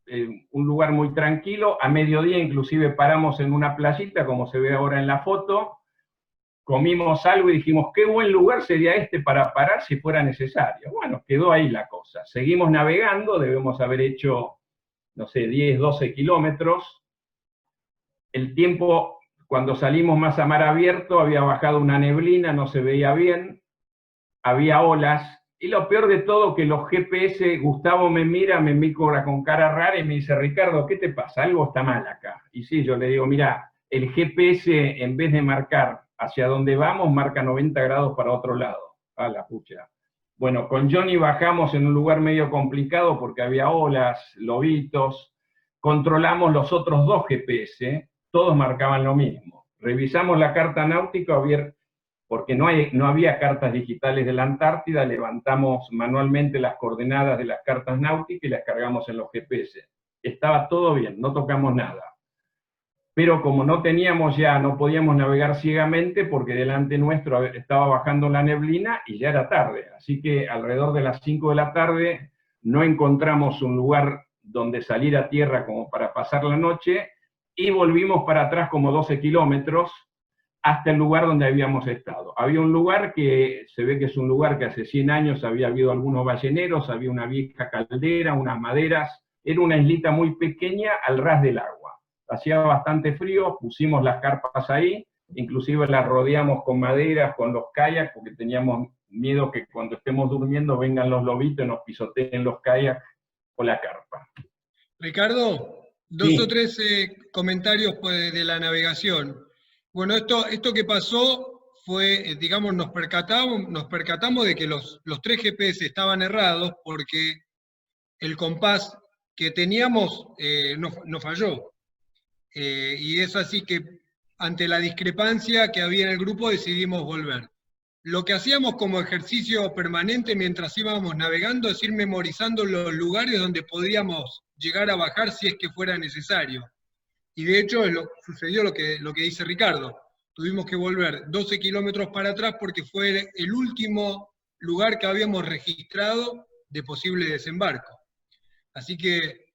un lugar muy tranquilo. A mediodía inclusive paramos en una playita, como se ve ahora en la foto, comimos algo y dijimos, qué buen lugar sería este para parar si fuera necesario. Bueno, quedó ahí la cosa. Seguimos navegando, debemos haber hecho, no sé, 10, 12 kilómetros. El tiempo, cuando salimos más a mar abierto, había bajado una neblina, no se veía bien, había olas, y lo peor de todo, que los GPS, Gustavo me mira con cara rara y me dice, Ricardo, ¿qué te pasa? Algo está mal acá. Y sí, yo le digo, mira, el GPS, en vez de marcar hacia donde vamos, marca 90 grados para otro lado. A la pucha. Bueno, con Johnny bajamos en un lugar medio complicado porque había olas, lobitos, controlamos los otros 2 GPS, todos marcaban lo mismo. Revisamos la carta náutica, porque no había cartas digitales de la Antártida, levantamos manualmente las coordenadas de las cartas náuticas y las cargamos en los GPS. Estaba todo bien, no tocamos nada. Pero como no podíamos navegar ciegamente porque delante nuestro estaba bajando la neblina y ya era tarde. Así que alrededor de las 5 de la tarde no encontramos un lugar donde salir a tierra como para pasar la noche, y volvimos para atrás como 12 kilómetros hasta el lugar donde habíamos estado. Había un lugar que se ve que es un lugar que hace 100 años había habido algunos balleneros, había una vieja caldera, unas maderas, era una islita muy pequeña al ras del agua. Hacía bastante frío, pusimos las carpas ahí, inclusive las rodeamos con maderas, con los kayaks, porque teníamos miedo que cuando estemos durmiendo vengan los lobitos y nos pisoteen los kayaks o la carpa. Ricardo, dos o tres comentarios de la navegación. Bueno, esto que pasó fue, digamos, nos percatamos de que los 3 GPS estaban errados porque el compás que teníamos no falló. Y es así que ante la discrepancia que había en el grupo decidimos volver. Lo que hacíamos como ejercicio permanente mientras íbamos navegando es ir memorizando los lugares donde podíamos llegar a bajar si es que fuera necesario. Y de hecho sucedió lo que dice Ricardo. Tuvimos que volver 12 kilómetros para atrás porque fue el último lugar que habíamos registrado de posible desembarco. Así que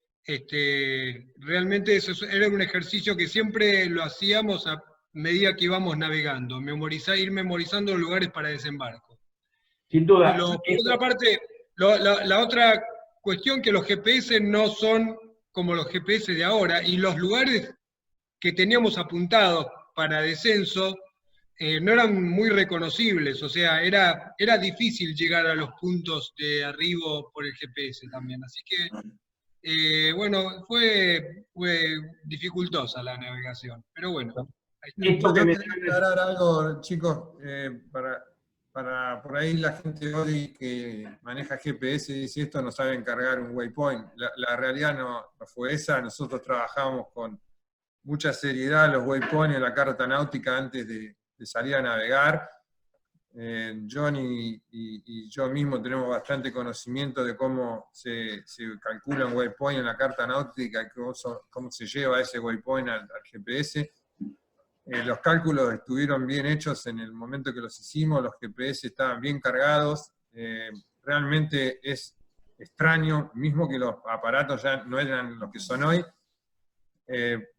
realmente eso era un ejercicio que siempre lo hacíamos a medida que íbamos navegando, ir memorizando los lugares para desembarco. Sin duda. Por otra parte, la otra cuestión que los GPS no son como los GPS de ahora, y los lugares que teníamos apuntados para descenso no eran muy reconocibles, o sea, era difícil llegar a los puntos de arribo por el GPS también. Así que, bueno, fue dificultosa la navegación, pero bueno. Ahí está. Esto que Yo me quería aclarar algo, chicos, para por ahí la gente hoy que maneja GPS y dice esto no saben cargar un waypoint. La realidad no fue esa. Nosotros trabajamos con mucha seriedad los waypoints en la carta náutica antes de salir a navegar. Johnny y yo mismo tenemos bastante conocimiento de cómo se calcula un waypoint en la carta náutica y cómo se lleva ese waypoint al GPS. Los cálculos estuvieron bien hechos en el momento que los hicimos, los GPS estaban bien cargados. Realmente es extraño, mismo que los aparatos ya no eran los que son hoy,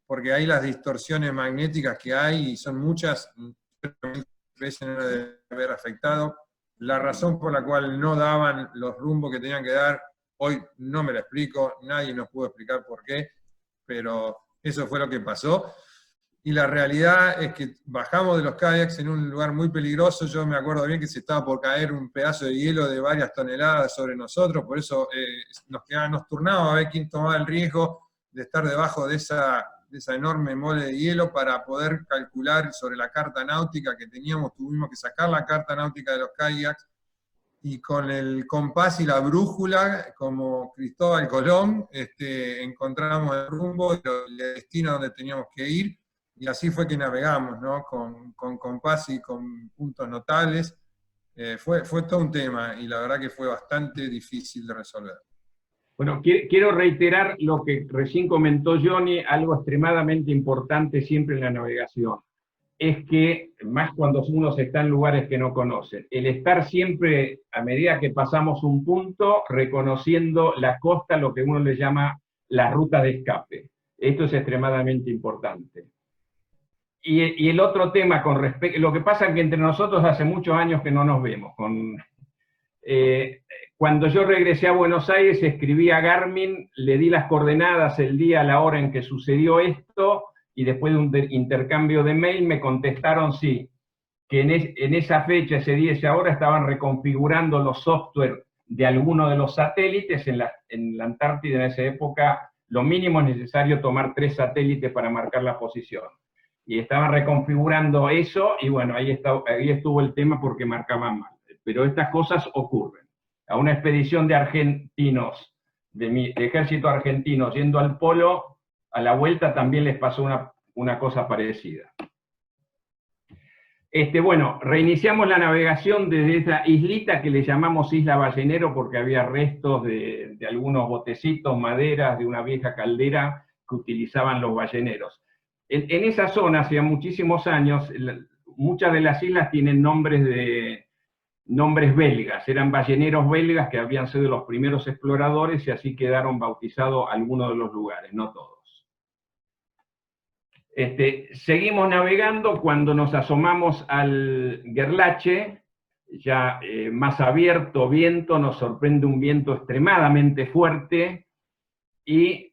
porque hay las distorsiones magnéticas que hay, y son muchas, el GPS no debe haber afectado. La razón por la cual no daban los rumbos que tenían que dar, hoy no me la explico, nadie nos pudo explicar por qué, pero eso fue lo que pasó. Y la realidad es que bajamos de los kayaks en un lugar muy peligroso. Yo me acuerdo bien que se estaba por caer un pedazo de hielo de varias toneladas sobre nosotros, por eso nos turnábamos a ver quién tomaba el riesgo de estar debajo de esa enorme mole de hielo para poder calcular sobre la carta náutica que teníamos. Tuvimos que sacar la carta náutica de los kayaks, y con el compás y la brújula, como Cristóbal Colón, encontramos el rumbo y el destino donde teníamos que ir. Y así fue que navegamos, ¿no? Con compás y con puntos notables. Fue todo un tema, y la verdad que fue bastante difícil de resolver. Bueno, quiero reiterar lo que recién comentó Johnny, algo extremadamente importante siempre en la navegación. Es que, más cuando uno está en lugares que no conocen, el estar siempre, a medida que pasamos un punto, reconociendo la costa, lo que uno le llama la ruta de escape. Esto es extremadamente importante. Y el otro tema con respecto, lo que pasa es que entre nosotros hace muchos años que no nos vemos. Cuando yo regresé a Buenos Aires, escribí a Garmin, le di las coordenadas, el día, la hora en que sucedió esto, y después de un intercambio de mail me contestaron sí, que en esa fecha, ese día, esa hora, estaban reconfigurando los software de alguno de los satélites. En la Antártida en esa época lo mínimo es necesario tomar 3 satélites para marcar la posición. Y estaban reconfigurando eso, y bueno, ahí estuvo el tema porque marcaban mal. Pero estas cosas ocurren. A una expedición de argentinos, de ejército argentino yendo al polo, a la vuelta también les pasó una cosa parecida. Bueno, reiniciamos la navegación desde esa islita que le llamamos Isla Ballenero porque había restos de algunos botecitos, maderas, de una vieja caldera que utilizaban los balleneros. En esa zona, hace muchísimos años, muchas de las islas tienen nombres belgas, eran balleneros belgas que habían sido los primeros exploradores y así quedaron bautizados algunos de los lugares, no todos. Seguimos navegando cuando nos asomamos al Gerlache, ya más abierto, viento, nos sorprende un viento extremadamente fuerte, y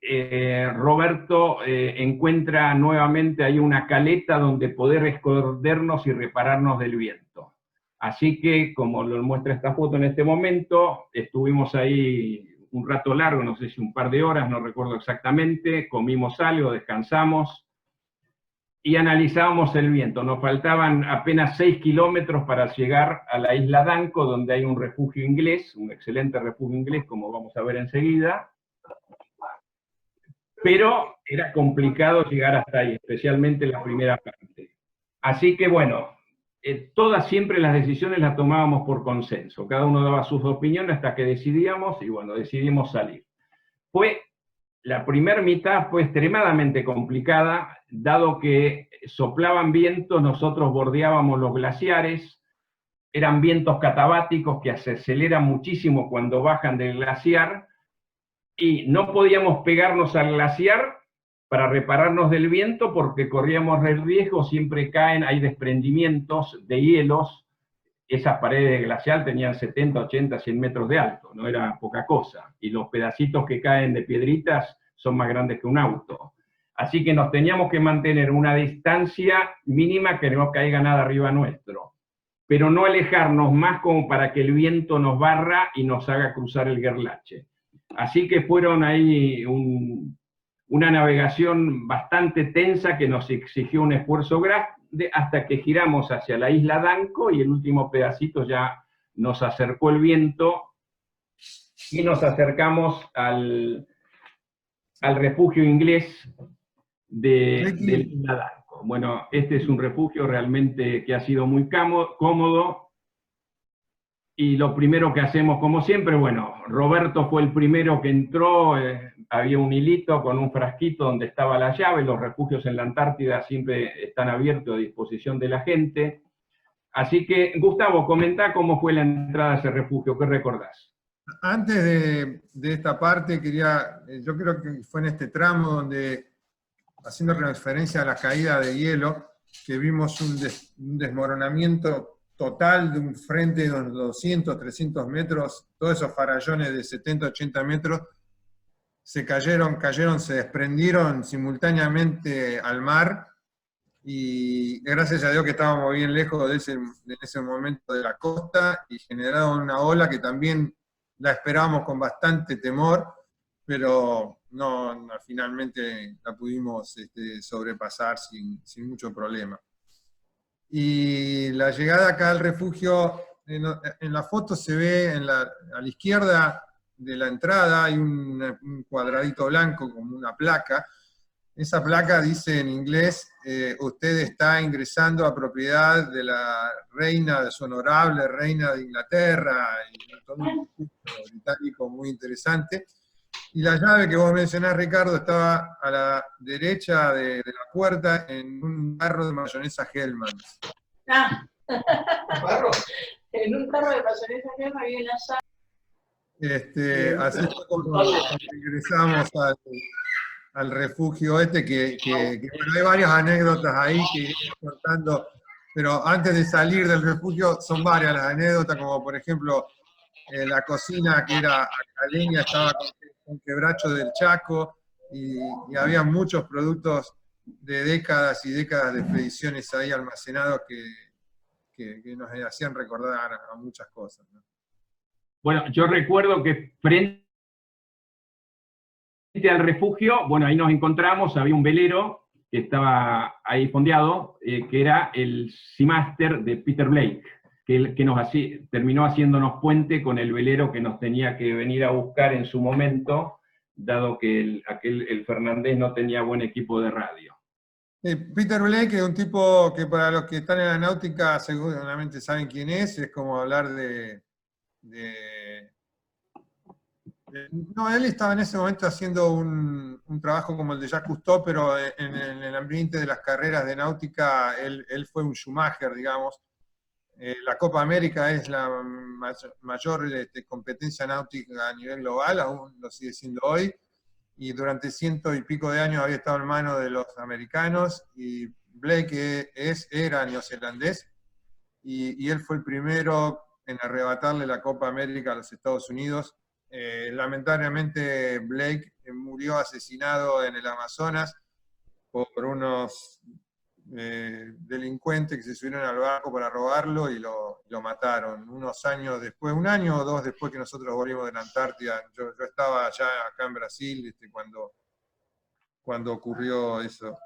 Roberto encuentra nuevamente ahí una caleta donde poder escondernos y repararnos del viento. Así que, como lo muestra esta foto en este momento, estuvimos ahí un rato largo, no sé si un par de horas, no recuerdo exactamente, comimos algo, descansamos y analizábamos el viento. Nos faltaban apenas 6 kilómetros para llegar a la isla Danco, donde hay un refugio inglés, un excelente refugio inglés, como vamos a ver enseguida. Pero era complicado llegar hasta ahí, especialmente la primera parte. Así que bueno, todas siempre las decisiones las tomábamos por consenso. Cada uno daba sus opiniones hasta que decidíamos, y bueno, decidimos salir. La primera mitad fue extremadamente complicada, dado que soplaban vientos, nosotros bordeábamos los glaciares, eran vientos catabáticos que se aceleran muchísimo cuando bajan del glaciar, y no podíamos pegarnos al glaciar para repararnos del viento porque corríamos el riesgo, siempre hay desprendimientos de hielos. Esas paredes de glacial tenían 70, 80, 100 metros de alto, no era poca cosa, y los pedacitos que caen de piedritas son más grandes que un auto. Así que nos teníamos que mantener una distancia mínima que no caiga nada arriba nuestro, pero no alejarnos más como para que el viento nos barra y nos haga cruzar el Gerlache. Así que fueron ahí una navegación bastante tensa que nos exigió un esfuerzo grande hasta que giramos hacia la isla Danco y el último pedacito ya nos acercó el viento y nos acercamos al refugio inglés de la isla Danco. Bueno, este es un refugio realmente que ha sido muy cómodo. Y lo primero que hacemos, como siempre, bueno, Roberto fue el primero que entró, había un hilito con un frasquito donde estaba la llave, los refugios en la Antártida siempre están abiertos a disposición de la gente. Así que, Gustavo, comentá cómo fue la entrada a ese refugio, ¿qué recordás? Antes de esta parte, yo creo que fue en este tramo donde, haciendo referencia a la caída de hielo, que vimos un desmoronamiento total de un frente de unos 200, 300 metros, todos esos farallones de 70, 80 metros, se cayeron, se desprendieron simultáneamente al mar, y gracias a Dios que estábamos bien lejos de ese momento de la costa, y generaron una ola que también la esperábamos con bastante temor, pero no, finalmente la pudimos sobrepasar sin mucho problema. Y la llegada acá al refugio, en la foto se ve a la izquierda de la entrada hay un cuadradito blanco como una placa. Esa placa dice en inglés, usted está ingresando a propiedad de la reina, de su honorable reina de Inglaterra, y todo un discurso británico muy interesante. Y la llave que vos mencionás, Ricardo, estaba a la derecha de la puerta en un tarro de mayonesa Hellmann's. Ah, en un tarro de mayonesa Hellmann's había una llave. Así fue como ingresamos al refugio que bueno, hay varias anécdotas ahí que iremos contando, pero antes de salir del refugio son varias las anécdotas, como por ejemplo, la cocina que era a leña estaba con quebracho del Chaco, y había muchos productos de décadas y décadas de expediciones ahí almacenados que nos hacían recordar a muchas cosas, ¿no? Bueno, yo recuerdo que frente al refugio, bueno, ahí nos encontramos, había un velero que estaba ahí fondeado, que era el Seamaster de Peter Blake, que terminó haciéndonos puente con el velero que nos tenía que venir a buscar en su momento, dado que el Fernández no tenía buen equipo de radio. Peter Blake es un tipo que para los que están en la náutica seguramente saben quién es como hablar no, él estaba en ese momento haciendo un trabajo como el de Jacques Cousteau, pero en el ambiente de las carreras de náutica, él fue un Schumacher, digamos. La Copa América es la mayor competencia náutica a nivel global, aún lo sigue siendo hoy, y durante 100 y pico de años había estado en manos de los americanos, y Blake era neozelandés, y él fue el primero en arrebatarle la Copa América a los Estados Unidos. Lamentablemente Blake murió asesinado en el Amazonas por unos delincuentes que se subieron al barco para robarlo y lo mataron. Unos años después, un año o dos después que nosotros volvimos de la Antártida, yo estaba allá acá en Brasil cuando ocurrió eso.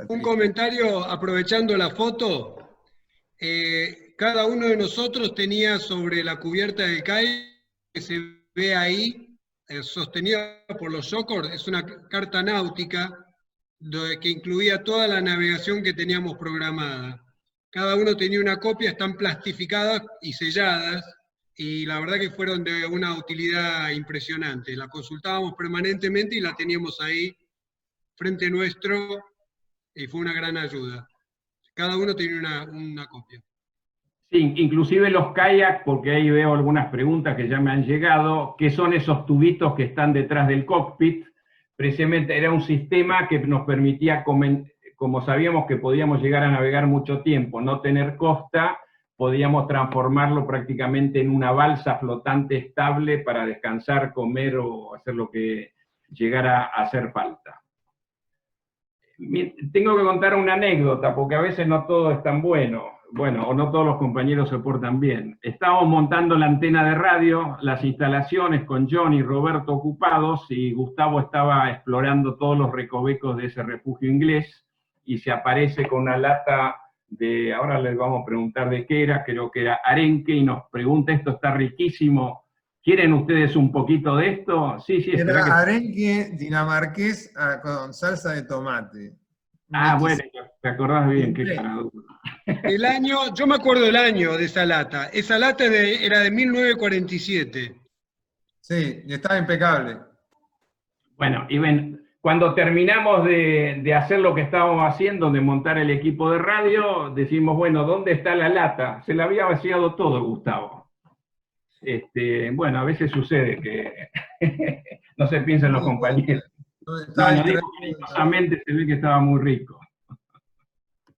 Un comentario aprovechando la foto. Cada uno de nosotros tenía sobre la cubierta del kayak, que se ve ahí, sostenida por los Shokor, es una carta náutica que incluía toda la navegación que teníamos programada. Cada uno tenía una copia, están plastificadas y selladas, y la verdad que fueron de una utilidad impresionante. La consultábamos permanentemente y la teníamos ahí frente nuestro, y fue una gran ayuda. Cada uno tenía una copia. Sí, inclusive los kayaks, porque ahí veo algunas preguntas que ya me han llegado, ¿qué son esos tubitos que están detrás del cockpit? Precisamente era un sistema que nos permitía, como sabíamos que podíamos llegar a navegar mucho tiempo, no tener costa, podíamos transformarlo prácticamente en una balsa flotante estable para descansar, comer o hacer lo que llegara a hacer falta. Tengo que contar una anécdota, porque a veces no todo es tan bueno. Bueno, o no todos los compañeros se portan bien. Estábamos montando la antena de radio, las instalaciones con Johnny y Roberto ocupados, y Gustavo estaba explorando todos los recovecos de ese refugio inglés, y se aparece con una lata de, ahora les vamos a preguntar de qué era, creo que era arenque, y nos pregunta, esto está riquísimo, ¿quieren ustedes un poquito de esto? Sí, sí. Era arenque dinamarqués con salsa de tomate. Ah, bueno, te acordás bien, qué carajo. El año, yo me acuerdo del año de esa lata. Esa lata era de 1947. Sí, y estaba impecable. Bueno, y ven, cuando terminamos de hacer lo que estábamos haciendo, de montar el equipo de radio, decimos, bueno, ¿dónde está la lata? Se la había vaciado todo, Gustavo. Bueno, a veces sucede que no se piensa en los compañeros. No digo cariñosamente, se ve que estaba muy rico.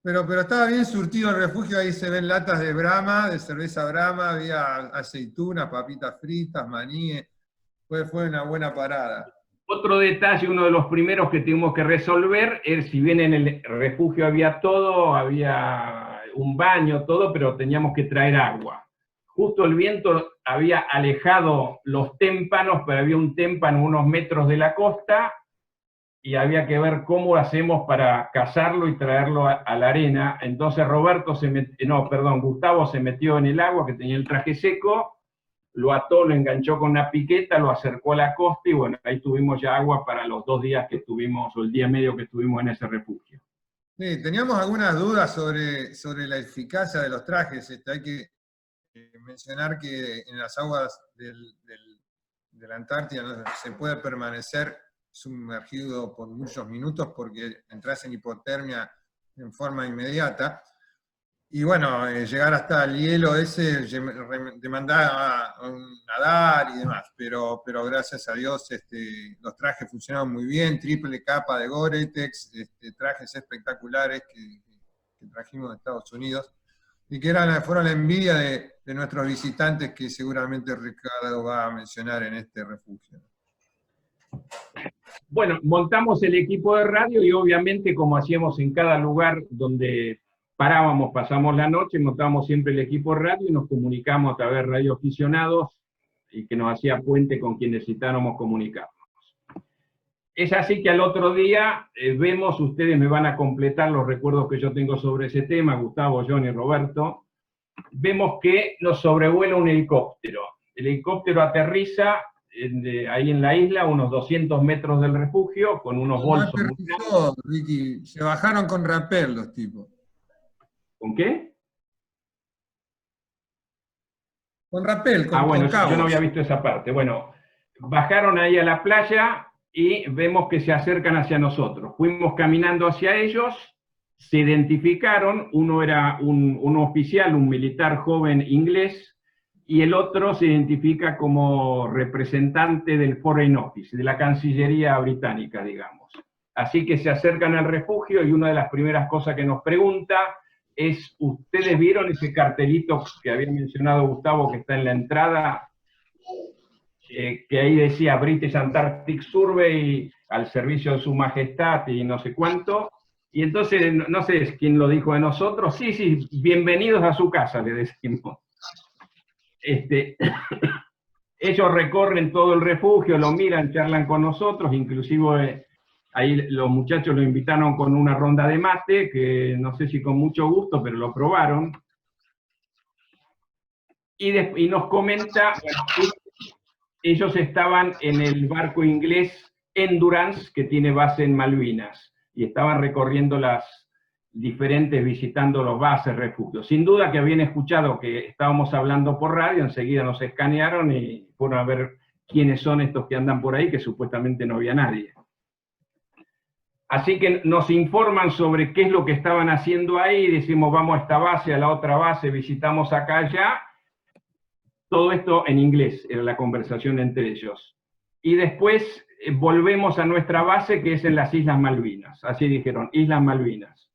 Pero estaba bien surtido el refugio, ahí se ven latas de Brahma, de cerveza Brahma, había aceitunas, papitas fritas, maní, fue una buena parada. Otro detalle, uno de los primeros que tuvimos que resolver, es si bien en el refugio había todo, había un baño, todo, pero teníamos que traer agua. Justo el viento había alejado los témpanos, pero había un témpano unos metros de la costa, y había que ver cómo hacemos para cazarlo y traerlo a la arena. Entonces Gustavo se metió en el agua, que tenía el traje seco, lo ató, lo enganchó con una piqueta, lo acercó a la costa, y bueno, ahí tuvimos ya agua para los 2 días que estuvimos, o el día y medio que estuvimos en ese refugio. Sí, teníamos algunas dudas sobre la eficacia de los trajes. Hay que mencionar que en las aguas de la Antártida no se puede permanecer sumergido por muchos minutos porque entras en hipotermia en forma inmediata. Y bueno, llegar hasta el hielo ese demandaba nadar y demás, pero gracias a Dios los trajes funcionaron muy bien, triple capa de Gore-Tex, trajes espectaculares que trajimos de Estados Unidos, y que fueron la envidia de nuestros visitantes, que seguramente Ricardo va a mencionar en este refugio. Bueno, montamos el equipo de radio, y obviamente, como hacíamos en cada lugar donde parábamos, pasamos la noche, montábamos siempre el equipo de radio y nos comunicamos a través de radioaficionados, y que nos hacía puente con quienes necesitáramos comunicarnos. Es así que al otro día vemos, ustedes me van a completar los recuerdos que yo tengo sobre ese tema, Gustavo, Johnny, Roberto, vemos que nos sobrevuela un helicóptero. El helicóptero aterriza ahí en la isla, unos 200 metros del refugio, con unos bolsos. Ricky, se bajaron con rappel los tipos. ¿Con qué? Con rappel, con bueno, cabos. Yo no había visto esa parte. Bueno, bajaron ahí a la playa y vemos que se acercan hacia nosotros. Fuimos caminando hacia ellos, se identificaron, uno era un oficial, un militar joven inglés, y el otro se identifica como representante del Foreign Office, de la Cancillería británica, digamos. Así que se acercan al refugio, y una de las primeras cosas que nos pregunta es, ¿ustedes vieron ese cartelito que había mencionado Gustavo, que está en la entrada, que ahí decía British Antarctic Survey al servicio de su majestad y no sé cuánto? Y entonces, no sé quién lo dijo de nosotros, sí, bienvenidos a su casa, le decimos. Ellos recorren todo el refugio, lo miran, charlan con nosotros, inclusive ahí los muchachos lo invitaron con una ronda de mate, que no sé si con mucho gusto, pero lo probaron. Y nos comenta, bueno, ellos estaban en el barco inglés Endurance, que tiene base en Malvinas, y estaban recorriendo las diferentes, visitando los bases, refugios. Sin duda que habían escuchado que estábamos hablando por radio, enseguida nos escanearon y fueron a ver quiénes son estos que andan por ahí, que supuestamente no había nadie. Así que nos informan sobre qué es lo que estaban haciendo ahí, decimos vamos a esta base, a la otra base, visitamos acá, allá. Todo esto en inglés, era la conversación entre ellos. Y después volvemos a nuestra base, que es en las Islas Malvinas. Así dijeron, Islas Malvinas.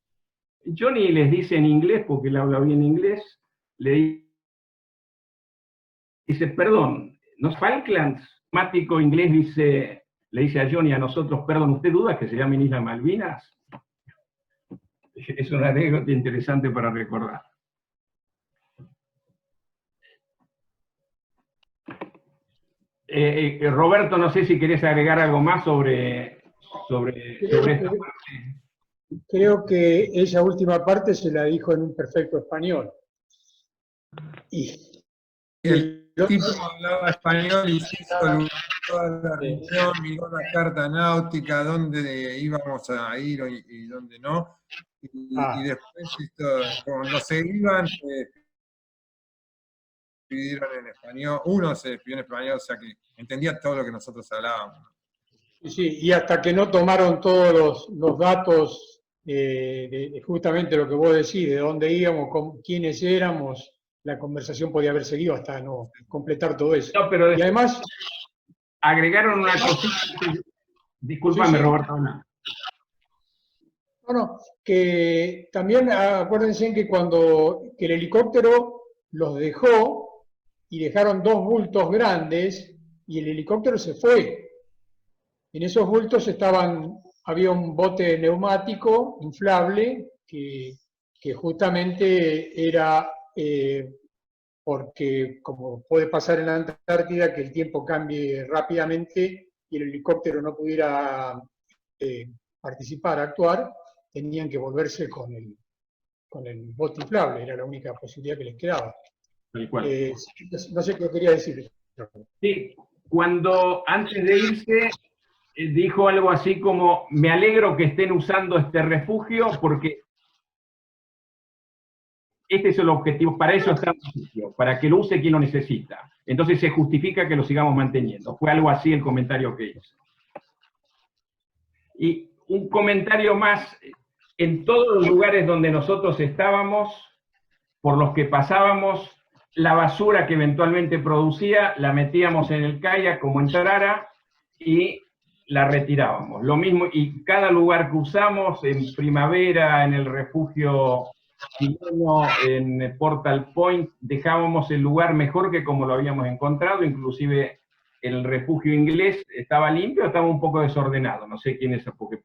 Johnny les dice en inglés, porque él habla bien inglés, le dice, perdón, ¿no es Falklands? Mático inglés le dice a Johnny, a nosotros, perdón, ¿usted duda que se llamen Islas Malvinas? Es una anécdota interesante para recordar. Roberto, no sé si querés agregar algo más sobre esta parte. Creo que esa última parte se la dijo en un perfecto español. Y El tipo hablaba español y se hizo toda la reunión, miró la carta náutica, dónde íbamos a ir y dónde no. Y después, cuando se iban, se despidieron en español. Uno se despidió en español, o sea que entendía todo lo que nosotros hablábamos. sí, y hasta que no tomaron todos los datos, justamente lo que vos decís, de dónde íbamos, quiénes éramos, la conversación podía haber seguido hasta no completar todo eso. No, pero y además agregaron una cosita. Discúlpame, sí. Roberto. No. Bueno, que también acuérdense que que el helicóptero los dejó y dejaron 2 bultos grandes y el helicóptero se fue. En esos bultos había un bote neumático inflable que justamente era porque, como puede pasar en la Antártida, que el tiempo cambie rápidamente y el helicóptero no pudiera participar, actuar, tenían que volverse con el bote inflable, era la única posibilidad que les quedaba. No sé qué quería decir. Sí, cuando antes de irse dijo algo así como: me alegro que estén usando este refugio porque este es el objetivo, para eso está el refugio, para que lo use quien lo necesita. Entonces se justifica que lo sigamos manteniendo. Fue algo así el comentario que hizo. Y un comentario más: en todos los lugares donde nosotros estábamos, por los que pasábamos, la basura que eventualmente producía, la metíamos en el kayak como entrara y la retirábamos. Lo mismo, y cada lugar que usamos, en primavera, en el refugio chileno, en Portal Point, dejábamos el lugar mejor que como lo habíamos encontrado, inclusive el refugio inglés estaba limpio, estaba un poco desordenado, no sé quién es, porque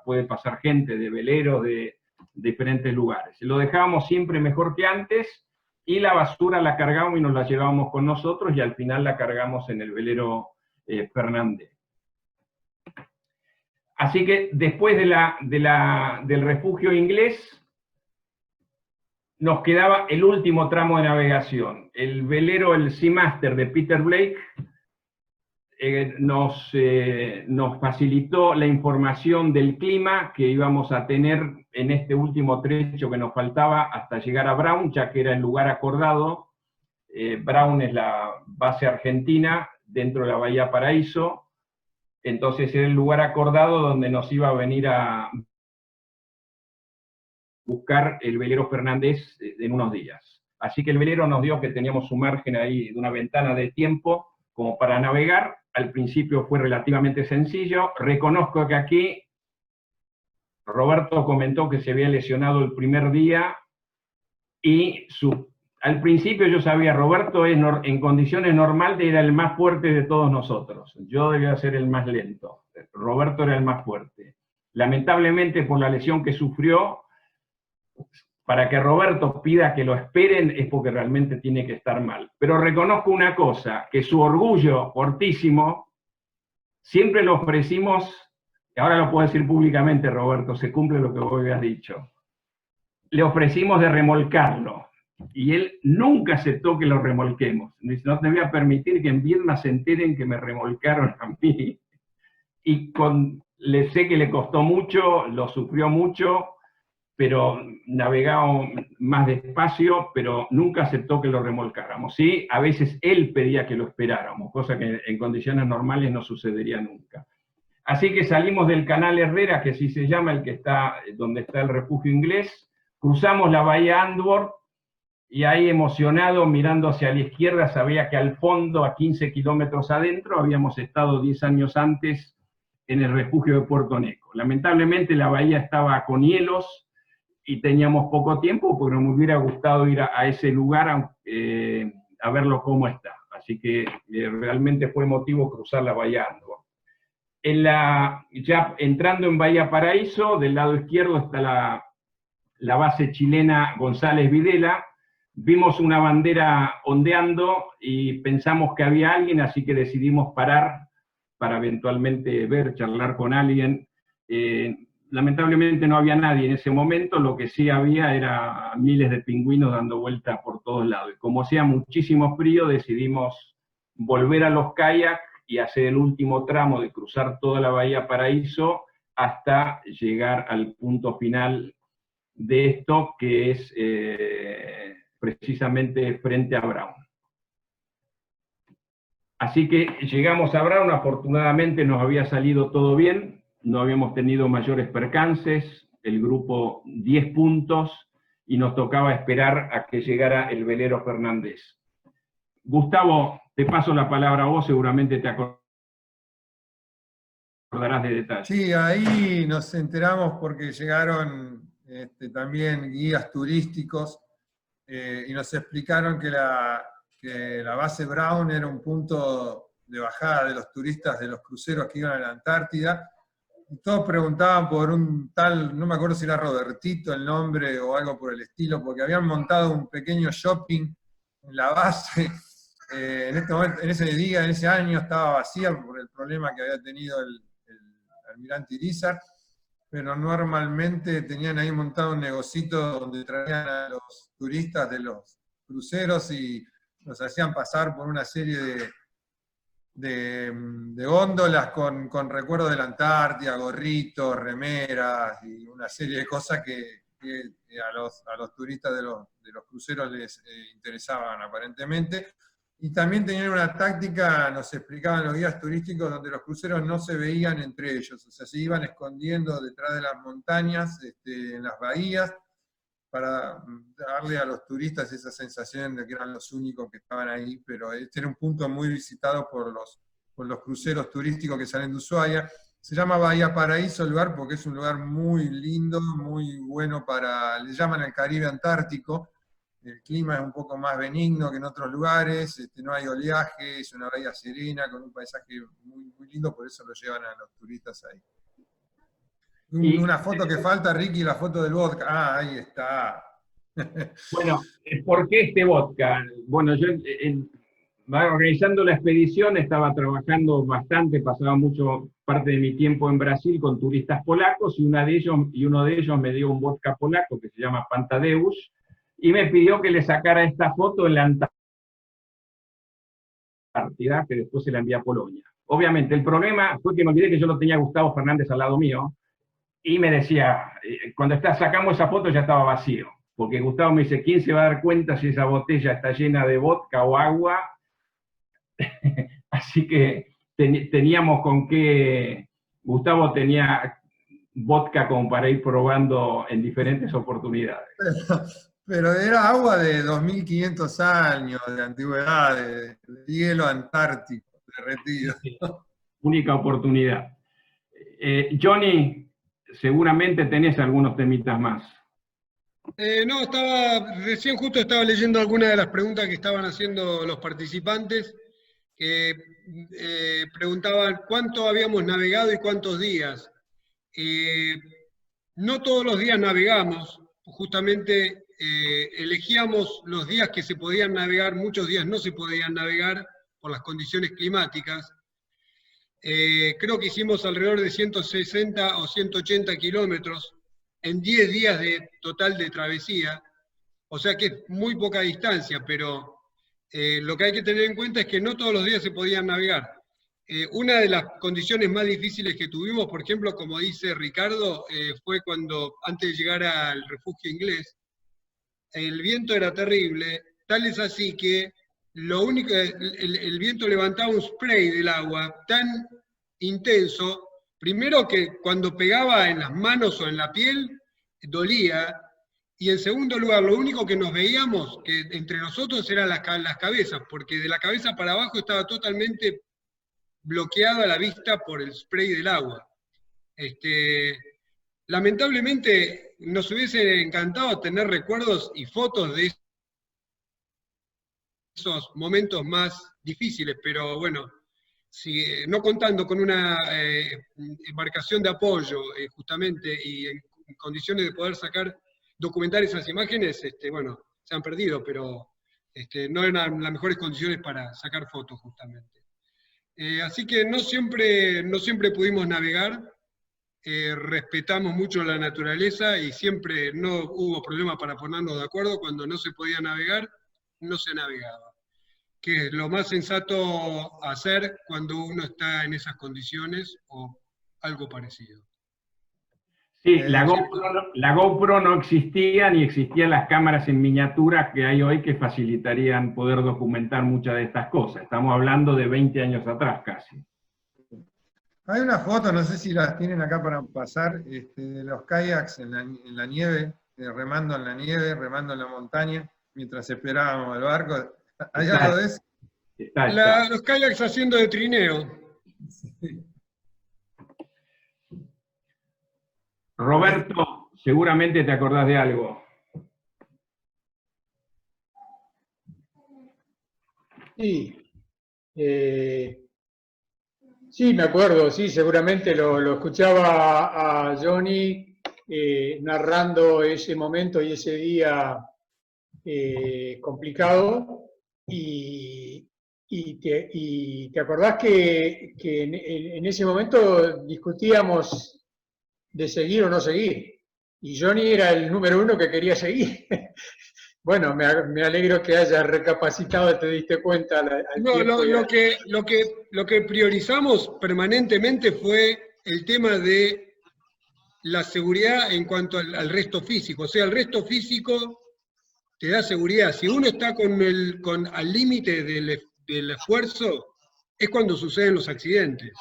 puede pasar gente de veleros, de diferentes lugares. Lo dejábamos siempre mejor que antes, y la basura la cargábamos y nos la llevábamos con nosotros, y al final la cargamos en el velero Fernández. Así que después del refugio inglés, nos quedaba el último tramo de navegación. El velero, el Seamaster de Peter Blake, nos facilitó la información del clima que íbamos a tener en este último trecho que nos faltaba hasta llegar a Brown, ya que era el lugar acordado. Brown es la base argentina dentro de la Bahía Paraíso, entonces era el lugar acordado donde nos iba a venir a buscar el velero Fernández en unos días. Así que el velero nos dio que teníamos un margen ahí de una ventana de tiempo como para navegar. Al principio fue relativamente sencillo. Reconozco que aquí Roberto comentó que se había lesionado el primer día y al principio yo sabía, Roberto en condiciones normales era el más fuerte de todos nosotros. Yo debía ser el más lento. Roberto era el más fuerte. Lamentablemente, por la lesión que sufrió, para que Roberto pida que lo esperen es porque realmente tiene que estar mal. Pero reconozco una cosa, que su orgullo fortísimo, siempre lo ofrecimos, y ahora lo puedo decir públicamente, Roberto, se cumple lo que vos habías dicho, le ofrecimos de remolcarlo, y él nunca aceptó que lo remolquemos. Dice: no te voy a permitir que en Viedma se enteren que me remolcaron a mí. Y sé que le costó mucho, lo sufrió mucho, pero navegaba más despacio, pero nunca aceptó que lo remolcáramos. Sí, a veces él pedía que lo esperáramos, cosa que en condiciones normales no sucedería nunca. Así que salimos del canal Herrera, que así se llama, el que está donde está el refugio inglés, cruzamos la bahía Antwerp, y ahí, emocionado, mirando hacia la izquierda, sabía que al fondo, a 15 kilómetros adentro, habíamos estado 10 años antes en el refugio de Puerto Neco. Lamentablemente la bahía estaba con hielos, y teníamos poco tiempo, pero me hubiera gustado ir a ese lugar a verlo cómo está. Así que realmente fue emotivo cruzar la bahía Antwerp. Ya entrando en Bahía Paraíso, del lado izquierdo está la base chilena González Videla, vimos una bandera ondeando y pensamos que había alguien, así que decidimos parar para eventualmente ver, charlar con alguien. Lamentablemente no había nadie en ese momento, lo que sí había era miles de pingüinos dando vueltas por todos lados. Y como hacía muchísimo frío, decidimos volver a los kayaks y hacer el último tramo de cruzar toda la Bahía Paraíso hasta llegar al punto final de esto, que es precisamente frente a Brown. Así que llegamos a Brown, afortunadamente nos había salido todo bien, no habíamos tenido mayores percances, el grupo 10 puntos, y nos tocaba esperar a que llegara el velero Fernández. Gustavo, te paso la palabra a vos, seguramente te acordarás de detalles. Sí, ahí nos enteramos porque llegaron también guías turísticos y nos explicaron que la base Brown era un punto de bajada de los turistas de los cruceros que iban a la Antártida. Y todos preguntaban por un tal, no me acuerdo si era Robertito el nombre o algo por el estilo, porque habían montado un pequeño shopping en la base. En este momento, en ese día, en ese año, estaba vacía por el problema que había tenido el almirante Irizar, pero normalmente tenían ahí montado un negocito donde traían a los turistas de los cruceros y los hacían pasar por una serie de góndolas con recuerdos de la Antártida, gorritos, remeras y una serie de cosas que a los turistas de los cruceros les interesaban aparentemente. Y también tenían una táctica, nos explicaban los guías turísticos, donde los cruceros no se veían entre ellos, o sea, se iban escondiendo detrás de las montañas, en las bahías, para darle a los turistas esa sensación de que eran los únicos que estaban ahí, pero este era un punto muy visitado por los cruceros turísticos que salen de Ushuaia. Se llama Bahía Paraíso el lugar porque es un lugar muy lindo, muy bueno le llaman el Caribe Antártico. El clima es un poco más benigno que en otros lugares, no hay oleaje, es una bahía serena, con un paisaje muy, muy lindo, por eso lo llevan a los turistas ahí. Una foto que falta, Ricky, la foto del vodka. Ah, ahí está. Bueno, ¿por qué este vodka? Bueno, yo organizando la expedición estaba trabajando bastante, pasaba mucho parte de mi tiempo en Brasil con turistas polacos, y uno de ellos me dio un vodka polaco que se llama Pantadeus, y me pidió que le sacara esta foto en la Antártida, que después se la envía a Polonia. Obviamente, el problema fue que me olvidé que yo lo tenía a Gustavo Fernández al lado mío, y me decía, cuando sacamos esa foto ya estaba vacío, porque Gustavo me dice, ¿quién se va a dar cuenta si esa botella está llena de vodka o agua? Así que teníamos con qué, Gustavo tenía vodka como para ir probando en diferentes oportunidades. Pero era agua de 2500 años de antigüedad, de hielo antártico, derretido. Única oportunidad. Johnny, seguramente tenés algunos temitas más. No, recién justo estaba leyendo algunas de las preguntas que estaban haciendo los participantes, que preguntaban cuánto habíamos navegado y cuántos días. No todos los días navegamos, justamente elegíamos los días que se podían navegar, muchos días no se podían navegar por las condiciones climáticas. Creo que hicimos alrededor de 160 o 180 kilómetros en 10 días total de travesía, o sea que es muy poca distancia, pero lo que hay que tener en cuenta es que no todos los días se podían navegar. Una de las condiciones más difíciles que tuvimos, por ejemplo, como dice Ricardo, fue cuando, antes de llegar al refugio inglés, el viento era terrible, tal es así que el viento levantaba un spray del agua tan intenso, primero que cuando pegaba en las manos o en la piel, dolía, y en segundo lugar, lo único que nos veíamos que entre nosotros eran las cabezas, porque de la cabeza para abajo estaba totalmente bloqueada la vista por el spray del agua. Lamentablemente nos hubiese encantado tener recuerdos y fotos de esos momentos más difíciles, pero bueno, no contando con una embarcación de apoyo justamente y en condiciones de poder sacar documentar esas imágenes, bueno, se han perdido, pero no eran las mejores condiciones para sacar fotos justamente. Así que no siempre pudimos navegar, respetamos mucho la naturaleza y siempre no hubo problema para ponernos de acuerdo. Cuando no se podía navegar, no se navegaba, que es lo más sensato hacer cuando uno está en esas condiciones o algo parecido. Sí, la GoPro no existía, ni existían las cámaras en miniatura que hay hoy que facilitarían poder documentar muchas de estas cosas. Estamos hablando de 20 años atrás casi. Hay una foto, no sé si las tienen acá para pasar, de los kayaks en la nieve, remando en la nieve, remando en la montaña, mientras esperábamos el barco. ¿Hay algo de eso? Los kayaks haciendo de trineo. Sí. Roberto, seguramente te acordás de algo. Sí, sí, me acuerdo, sí, seguramente lo escuchaba a Johnny narrando ese momento y ese día complicado, y te acordás que en ese momento discutíamos de seguir o no seguir, y Johnny era el número uno que quería seguir. Bueno, me alegro que hayas recapacitado y te diste cuenta. No, lo que priorizamos permanentemente fue el tema de la seguridad en cuanto al resto físico. O sea, el resto físico te da seguridad. Si uno está al límite del esfuerzo, es cuando suceden los accidentes.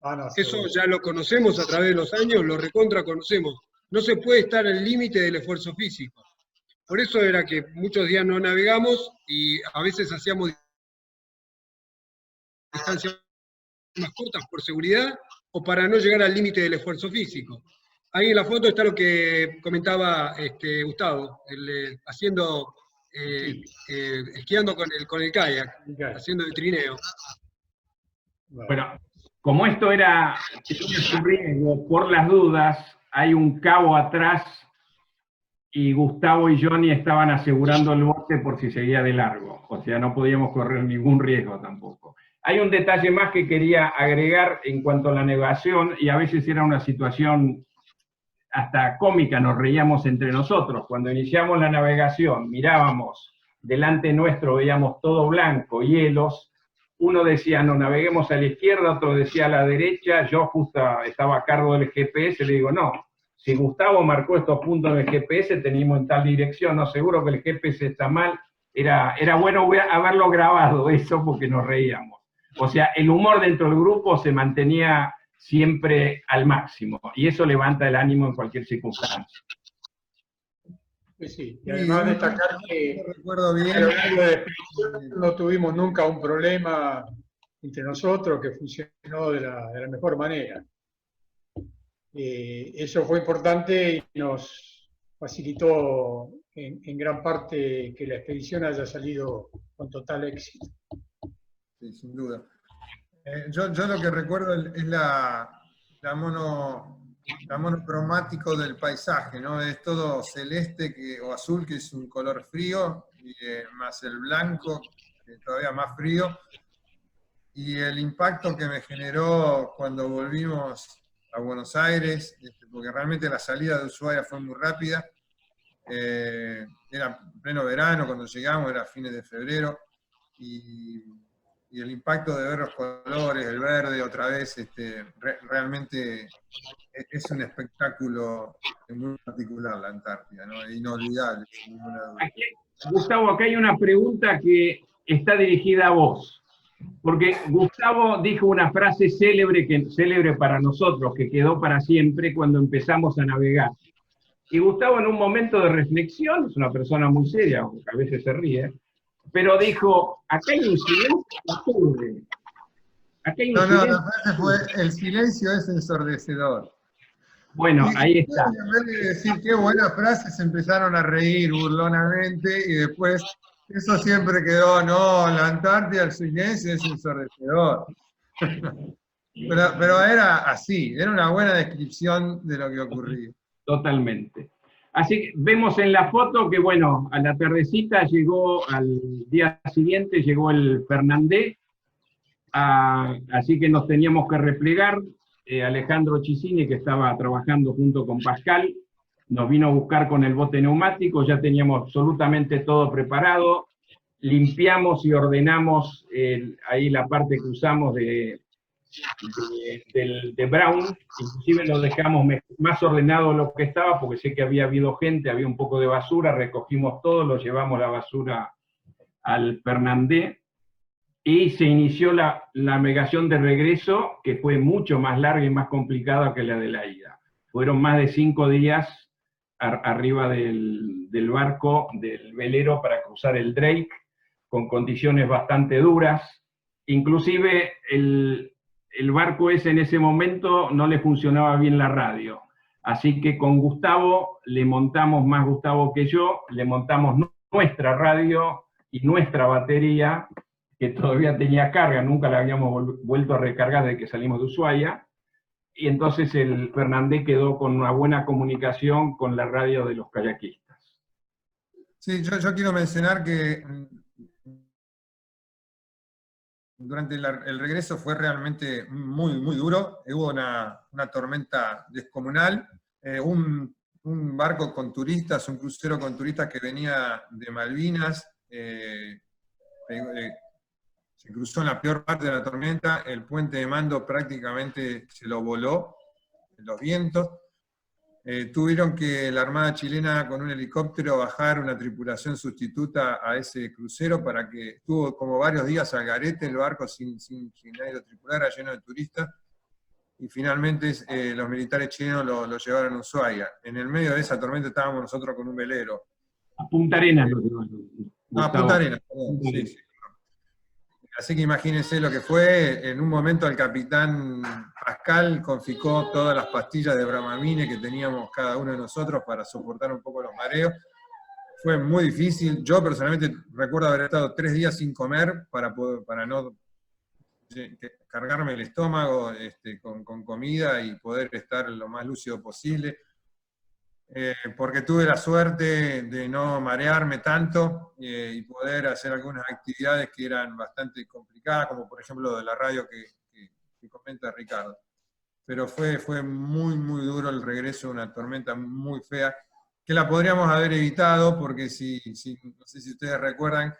No, Eso ya lo conocemos a través de los años, lo recontra conocemos. No se puede estar al límite del esfuerzo físico. Por eso era que muchos días no navegamos y a veces hacíamos distancias más cortas por seguridad o para no llegar al límite del esfuerzo físico. Ahí en la foto está lo que comentaba Gustavo, esquiando con el kayak, haciendo el trineo. Bueno, como esto era su riesgo, por las dudas, hay un cabo atrás y Gustavo y Johnny estaban asegurando el bote por si seguía de largo. O sea, no podíamos correr ningún riesgo tampoco. Hay un detalle más que quería agregar en cuanto a la navegación, y a veces era una situación hasta cómica, nos reíamos entre nosotros. Cuando iniciamos la navegación, mirábamos delante nuestro, veíamos todo blanco, hielos. Uno decía, no, naveguemos a la izquierda, otro decía a la derecha. Yo justo estaba a cargo del GPS, le digo, no, si Gustavo marcó estos puntos en el GPS, teníamos en tal dirección, no, seguro que el GPS está mal. Era bueno haberlo grabado eso porque nos reíamos. O sea, el humor dentro del grupo se mantenía siempre al máximo, y eso levanta el ánimo en cualquier circunstancia. Sí, y además destacar que recuerdo bien, a lo largo de la expedición no tuvimos nunca un problema entre nosotros, que funcionó de la mejor manera. Eso fue importante y nos facilitó en gran parte que la expedición haya salido con total éxito. Sí, sin duda. Yo lo que recuerdo es la monocromático del paisaje, ¿no? Es todo celeste o azul, que es un color frío, y, más el blanco, que es todavía más frío, y el impacto que me generó cuando volvimos a Buenos Aires, porque realmente la salida de Ushuaia fue muy rápida. Era pleno verano cuando llegamos, era fines de febrero, y el impacto de ver los colores, el verde otra vez, realmente es un espectáculo muy particular la Antártida, ¿no? Inolvidable, sin ninguna duda. Gustavo, acá hay una pregunta que está dirigida a vos, porque Gustavo dijo una frase célebre para nosotros, que quedó para siempre cuando empezamos a navegar. Y Gustavo, en un momento de reflexión, es una persona muy seria, aunque a veces se ríe, pero dijo, acá hay un silencio absurdo. Acá hay un silencio. La frase fue, el silencio es ensordecedor. Bueno, ahí está. En vez de decir qué buena frase, se empezaron a reír burlonamente, y después eso siempre quedó, no, la Antártida, el silencio es ensordecedor. Pero era así, era una buena descripción de lo que ocurría. Totalmente. Así que vemos en la foto que, bueno, a la tardecita llegó, al día siguiente llegó el Fernandé, así que nos teníamos que replegar. Alejandro Chisini, que estaba trabajando junto con Pascal, nos vino a buscar con el bote neumático, ya teníamos absolutamente todo preparado, limpiamos y ordenamos ahí la parte que usamos de Brown, inclusive lo dejamos más ordenado de lo que estaba, porque sé que había habido gente, había un poco de basura, recogimos todo, lo llevamos la basura al Fernandé, y se inició la navegación de regreso, que fue mucho más larga y más complicada que la de la ida. Fueron más de 5 días arriba del barco, del velero, para cruzar el Drake, con condiciones bastante duras. Inclusive el barco ese en ese momento no le funcionaba bien la radio. Así que con Gustavo, le montamos, más Gustavo que yo, le montamos nuestra radio y nuestra batería, que todavía tenía carga, nunca la habíamos vuelto a recargar desde que salimos de Ushuaia, y entonces el Fernandé quedó con una buena comunicación con la radio de los kayakistas. Sí, yo quiero mencionar que durante el regreso fue realmente muy, muy duro. Hubo una tormenta descomunal, un barco con turistas, un crucero con turistas que venía de Malvinas, se cruzó en la peor parte de la tormenta, el puente de mando prácticamente se lo voló, los vientos. Tuvieron que la Armada chilena con un helicóptero bajar una tripulación sustituta a ese crucero, para que estuvo como varios días al garete el barco sin nadie lo tripulara, lleno de turistas, y finalmente los militares chilenos lo llevaron a Ushuaia. En el medio de esa tormenta estábamos nosotros con un velero. A Punta Arenas lo llevaron. No, a Punta Arenas, perdón, sí. Así que imagínense lo que fue. En un momento el capitán Pascal confiscó todas las pastillas de Dramamine que teníamos cada uno de nosotros para soportar un poco los mareos. Fue muy difícil. Yo personalmente recuerdo haber estado 3 días sin comer para no cargarme el estómago con comida y poder estar lo más lúcido posible. Porque tuve la suerte de no marearme tanto y poder hacer algunas actividades que eran bastante complicadas, como por ejemplo lo de la radio que comenta Ricardo. Pero fue muy, muy duro el regreso, una tormenta muy fea, que la podríamos haber evitado, porque no sé si ustedes recuerdan,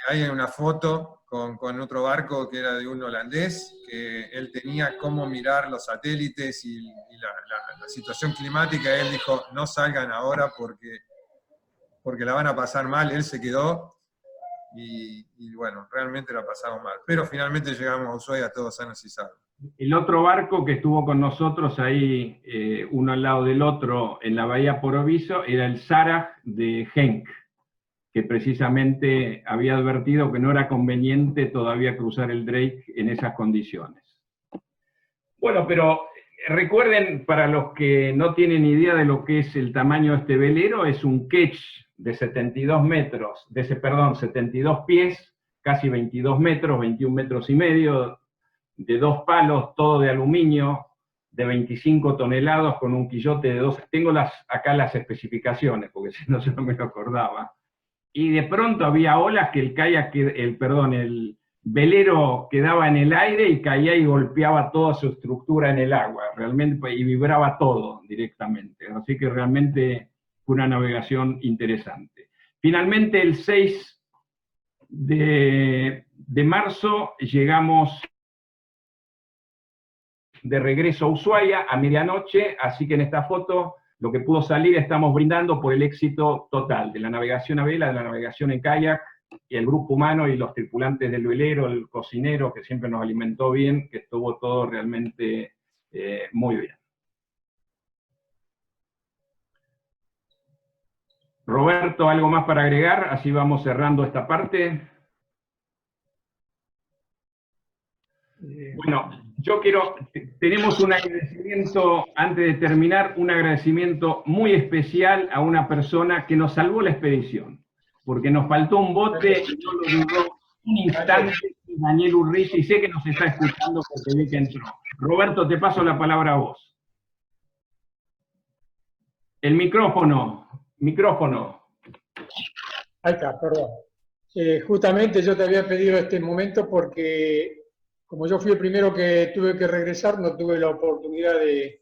hay una foto con otro barco que era de un holandés, que él tenía cómo mirar los satélites y la situación climática, y él dijo, no salgan ahora porque la van a pasar mal. Él se quedó y bueno, realmente la pasamos mal. Pero finalmente llegamos a Ushuaia todos sanos y salvos. El otro barco que estuvo con nosotros ahí, uno al lado del otro, en la bahía Poroviso, era el Sarah de Henk, que precisamente había advertido que no era conveniente todavía cruzar el Drake en esas condiciones. Bueno, pero recuerden, para los que no tienen idea de lo que es el tamaño de este velero, es un ketch de 72 metros, 72 pies, casi 22 metros, 21 metros y medio, de 2 palos, todo de aluminio, de 25 toneladas, con un quillote de 12. Tengo acá las especificaciones, porque si no, yo no me lo acordaba. Y de pronto había olas que el velero quedaba en el aire y caía y golpeaba toda su estructura en el agua, realmente, y vibraba todo directamente. Así que realmente fue una navegación interesante. Finalmente, el 6 de marzo llegamos de regreso a Ushuaia a medianoche, así que en esta foto lo que pudo salir, estamos brindando por el éxito total de la navegación a vela, de la navegación en kayak, y el grupo humano y los tripulantes del velero, el cocinero que siempre nos alimentó bien, que estuvo todo realmente muy bien. Roberto, ¿algo más para agregar? Así vamos cerrando esta parte. Bueno, tenemos un agradecimiento, antes de terminar, un agradecimiento muy especial a una persona que nos salvó la expedición, porque nos faltó un bote y no lo dudó un instante, Daniel Urrici, y sé que nos está escuchando porque ve que entró. Roberto, te paso la palabra a vos. El micrófono. Ahí está, perdón. Justamente yo te había pedido este momento porque como yo fui el primero que tuve que regresar, no tuve la oportunidad de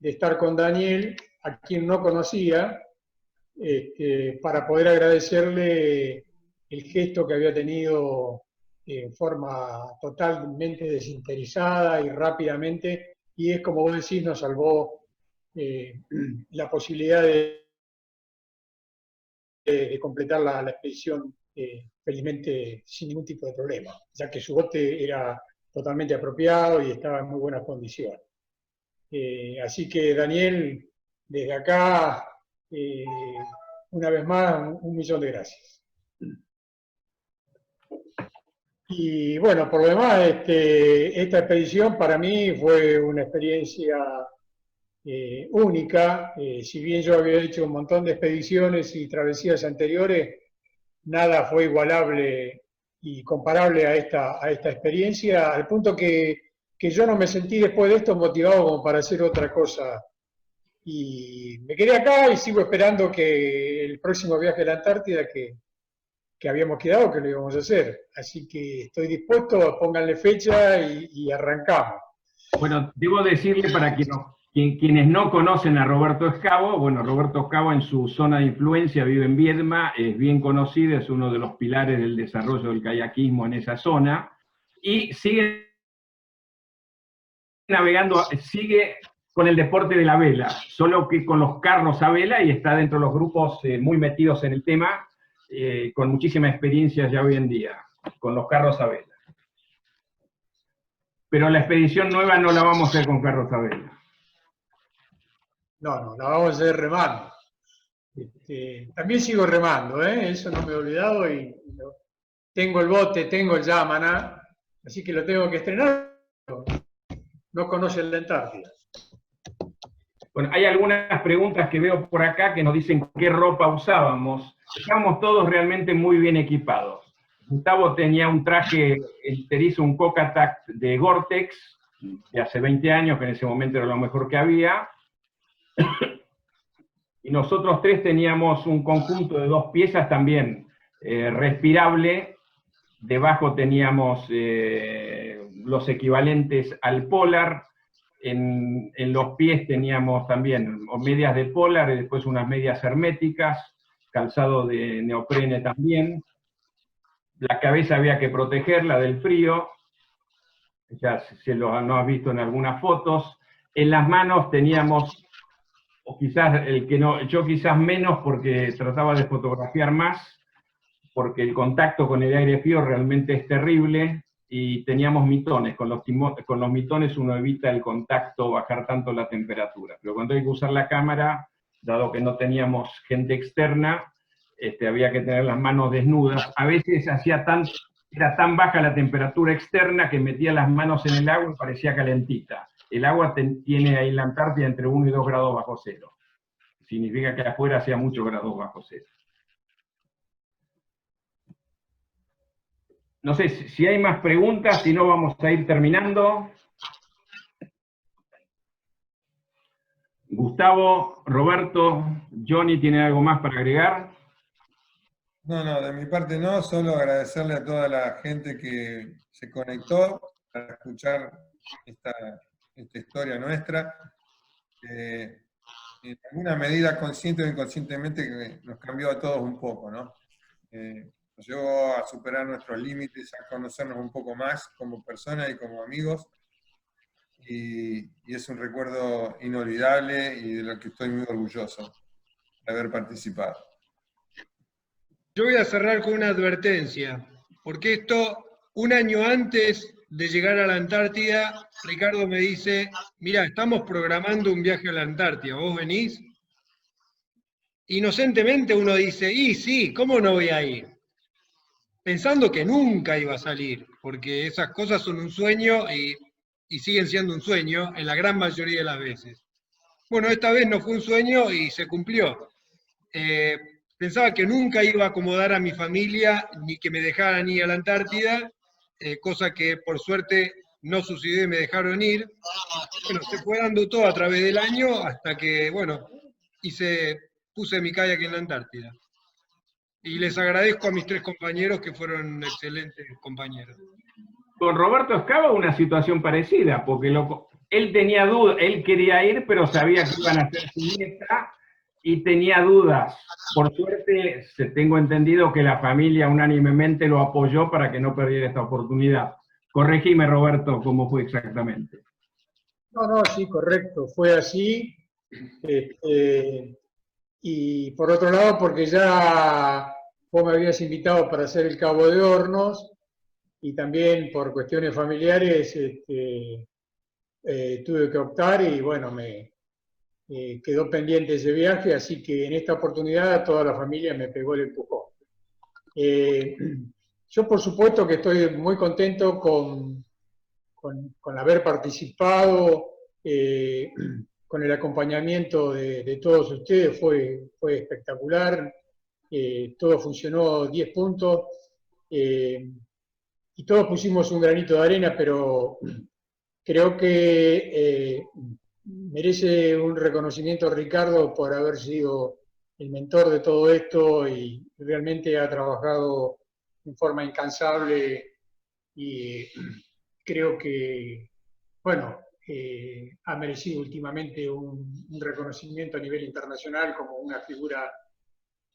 estar con Daniel, a quien no conocía, para poder agradecerle el gesto que había tenido en forma totalmente desinteresada y rápidamente, y es como vos decís, nos salvó la posibilidad de completar la expedición felizmente sin ningún tipo de problema, ya que su bote era totalmente apropiado y estaba en muy buenas condiciones. Así que Daniel, desde acá, una vez más, un millón de gracias. Y bueno, por lo demás, esta expedición para mí fue una experiencia única. Si bien yo había hecho un montón de expediciones y travesías anteriores, nada fue igualable y comparable a esta experiencia, al punto que yo no me sentí después de esto motivado como para hacer otra cosa. Y me quedé acá y sigo esperando que el próximo viaje a la Antártida que habíamos quedado, que lo íbamos a hacer. Así que estoy dispuesto, pónganle fecha y arrancamos. Bueno, debo decirle para quienes no conocen a Roberto Escabo, bueno, Roberto Escabo en su zona de influencia vive en Viedma, es bien conocido, es uno de los pilares del desarrollo del kayakismo en esa zona, y sigue navegando, sigue con el deporte de la vela, solo que con los carros a vela, y está dentro de los grupos muy metidos en el tema, con muchísima experiencia ya hoy en día, con los carros a vela. Pero la expedición nueva no la vamos a hacer con carros a vela. No, la vamos a hacer remando. También sigo remando, eso no me he olvidado, y tengo el bote, tengo el Yamana, así que lo tengo que estrenar. No conocen la Antártida. Bueno, hay algunas preguntas que veo por acá que nos dicen qué ropa usábamos. Estábamos todos realmente muy bien equipados. Gustavo tenía un traje enterizo, un Coca-Tac de Gore-Tex, de hace 20 años, que en ese momento era lo mejor que había. Y nosotros tres teníamos un conjunto de 2 piezas también respirable. Debajo teníamos los equivalentes al Polar. En los pies teníamos también medias de Polar y después unas medias herméticas, calzado de neoprene también. La cabeza había que protegerla del frío, ya no has visto en algunas fotos. En las manos teníamos, o quizás el que no, yo quizás menos porque trataba de fotografiar más, porque el contacto con el aire frío realmente es terrible, y teníamos mitones. Con los mitones uno evita el contacto, bajar tanto la temperatura. Pero cuando hay que usar la cámara, dado que no teníamos gente externa, había que tener las manos desnudas. A veces era tan baja la temperatura externa que metía las manos en el agua y parecía calentita. El agua tiene ahí en la Antártida entre 1 y 2 grados bajo cero. Significa que afuera hacía muchos grados bajo cero. No sé si hay más preguntas, si no vamos a ir terminando. Gustavo, Roberto, Johnny, ¿tiene algo más para agregar? No, de mi parte no, solo agradecerle a toda la gente que se conectó para escuchar esta historia nuestra. En alguna medida, consciente o inconscientemente, que nos cambió a todos un poco, ¿no? Nos llevó a superar nuestros límites, a conocernos un poco más como personas y como amigos, y es un recuerdo inolvidable y de lo que estoy muy orgulloso de haber participado. Yo voy a cerrar con una advertencia, porque esto, un año antes de llegar a la Antártida, Ricardo me dice, mira, estamos programando un viaje a la Antártida, ¿vos venís? Inocentemente uno dice, y sí, ¿cómo no voy a ir? Pensando que nunca iba a salir, porque esas cosas son un sueño y siguen siendo un sueño en la gran mayoría de las veces. Bueno, esta vez no fue un sueño y se cumplió. Pensaba que nunca iba a acomodar a mi familia, ni que me dejaran ir a la Antártida, cosa que por suerte no sucedió y me dejaron ir. Bueno, se fue dando todo a través del año hasta que, bueno, puse mi kayak en la Antártida. Y les agradezco a mis 3 compañeros que fueron excelentes compañeros. Con Roberto Escavo una situación parecida, porque él tenía dudas, él quería ir, pero sabía que iban a hacer su meta y tenía dudas. Por suerte, tengo entendido que la familia unánimemente lo apoyó para que no perdiera esta oportunidad. Corregime, Roberto, cómo fue exactamente. No, sí, correcto, fue así. Y por otro lado, porque ya vos me habías invitado para hacer el Cabo de Hornos, y también por cuestiones familiares tuve que optar y bueno, me quedó pendiente ese viaje, así que en esta oportunidad toda la familia me pegó el empujón. Yo por supuesto que estoy muy contento con haber participado, con el acompañamiento de todos ustedes, fue espectacular, todo funcionó 10 puntos, y todos pusimos un granito de arena, pero creo que merece un reconocimiento Ricardo por haber sido el mentor de todo esto y realmente ha trabajado en forma incansable y creo que, bueno, ha merecido últimamente un reconocimiento a nivel internacional como una figura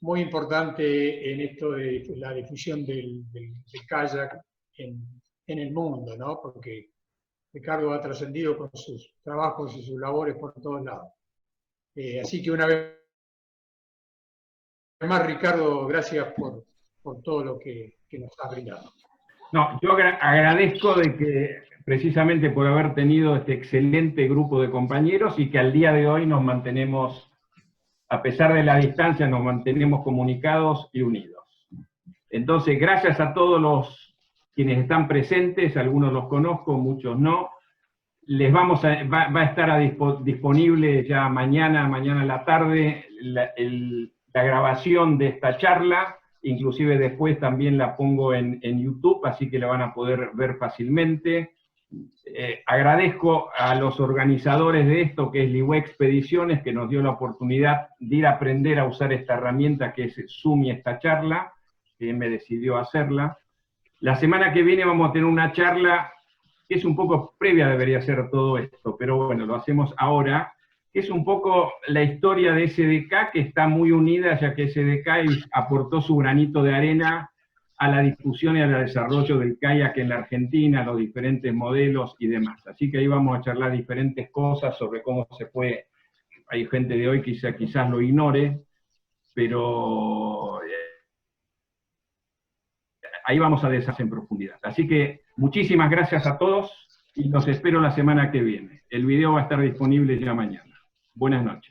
muy importante en esto de la difusión del kayak en el mundo, ¿no? Porque Ricardo ha trascendido con sus trabajos y sus labores por todos lados. Así que una vez más, Ricardo, gracias por todo lo que nos has brindado. No, yo agradezco de que precisamente por haber tenido este excelente grupo de compañeros y que al día de hoy nos mantenemos, a pesar de la distancia, nos mantenemos comunicados y unidos. Entonces, gracias a todos los quienes están presentes, algunos los conozco, muchos no. Les va a estar disponible ya mañana a la tarde, la grabación de esta charla, inclusive después también la pongo en YouTube, así que la van a poder ver fácilmente. Agradezco a los organizadores de esto, que es Ligüe Expediciones, que nos dio la oportunidad de ir a aprender a usar esta herramienta que es Zoom y esta charla, que me decidió hacerla. La semana que viene vamos a tener una charla que es un poco previa, debería ser todo esto, pero bueno, lo hacemos ahora, que es un poco la historia de SDK, que está muy unida, ya que SDK aportó su granito de arena a la difusión y al desarrollo del kayak en la Argentina, los diferentes modelos y demás. Así que ahí vamos a charlar diferentes cosas sobre cómo se puede, hay gente de hoy que quizás lo ignore, pero ahí vamos a deshacer en profundidad. Así que muchísimas gracias a todos y los espero la semana que viene. El video va a estar disponible ya mañana. Buenas noches.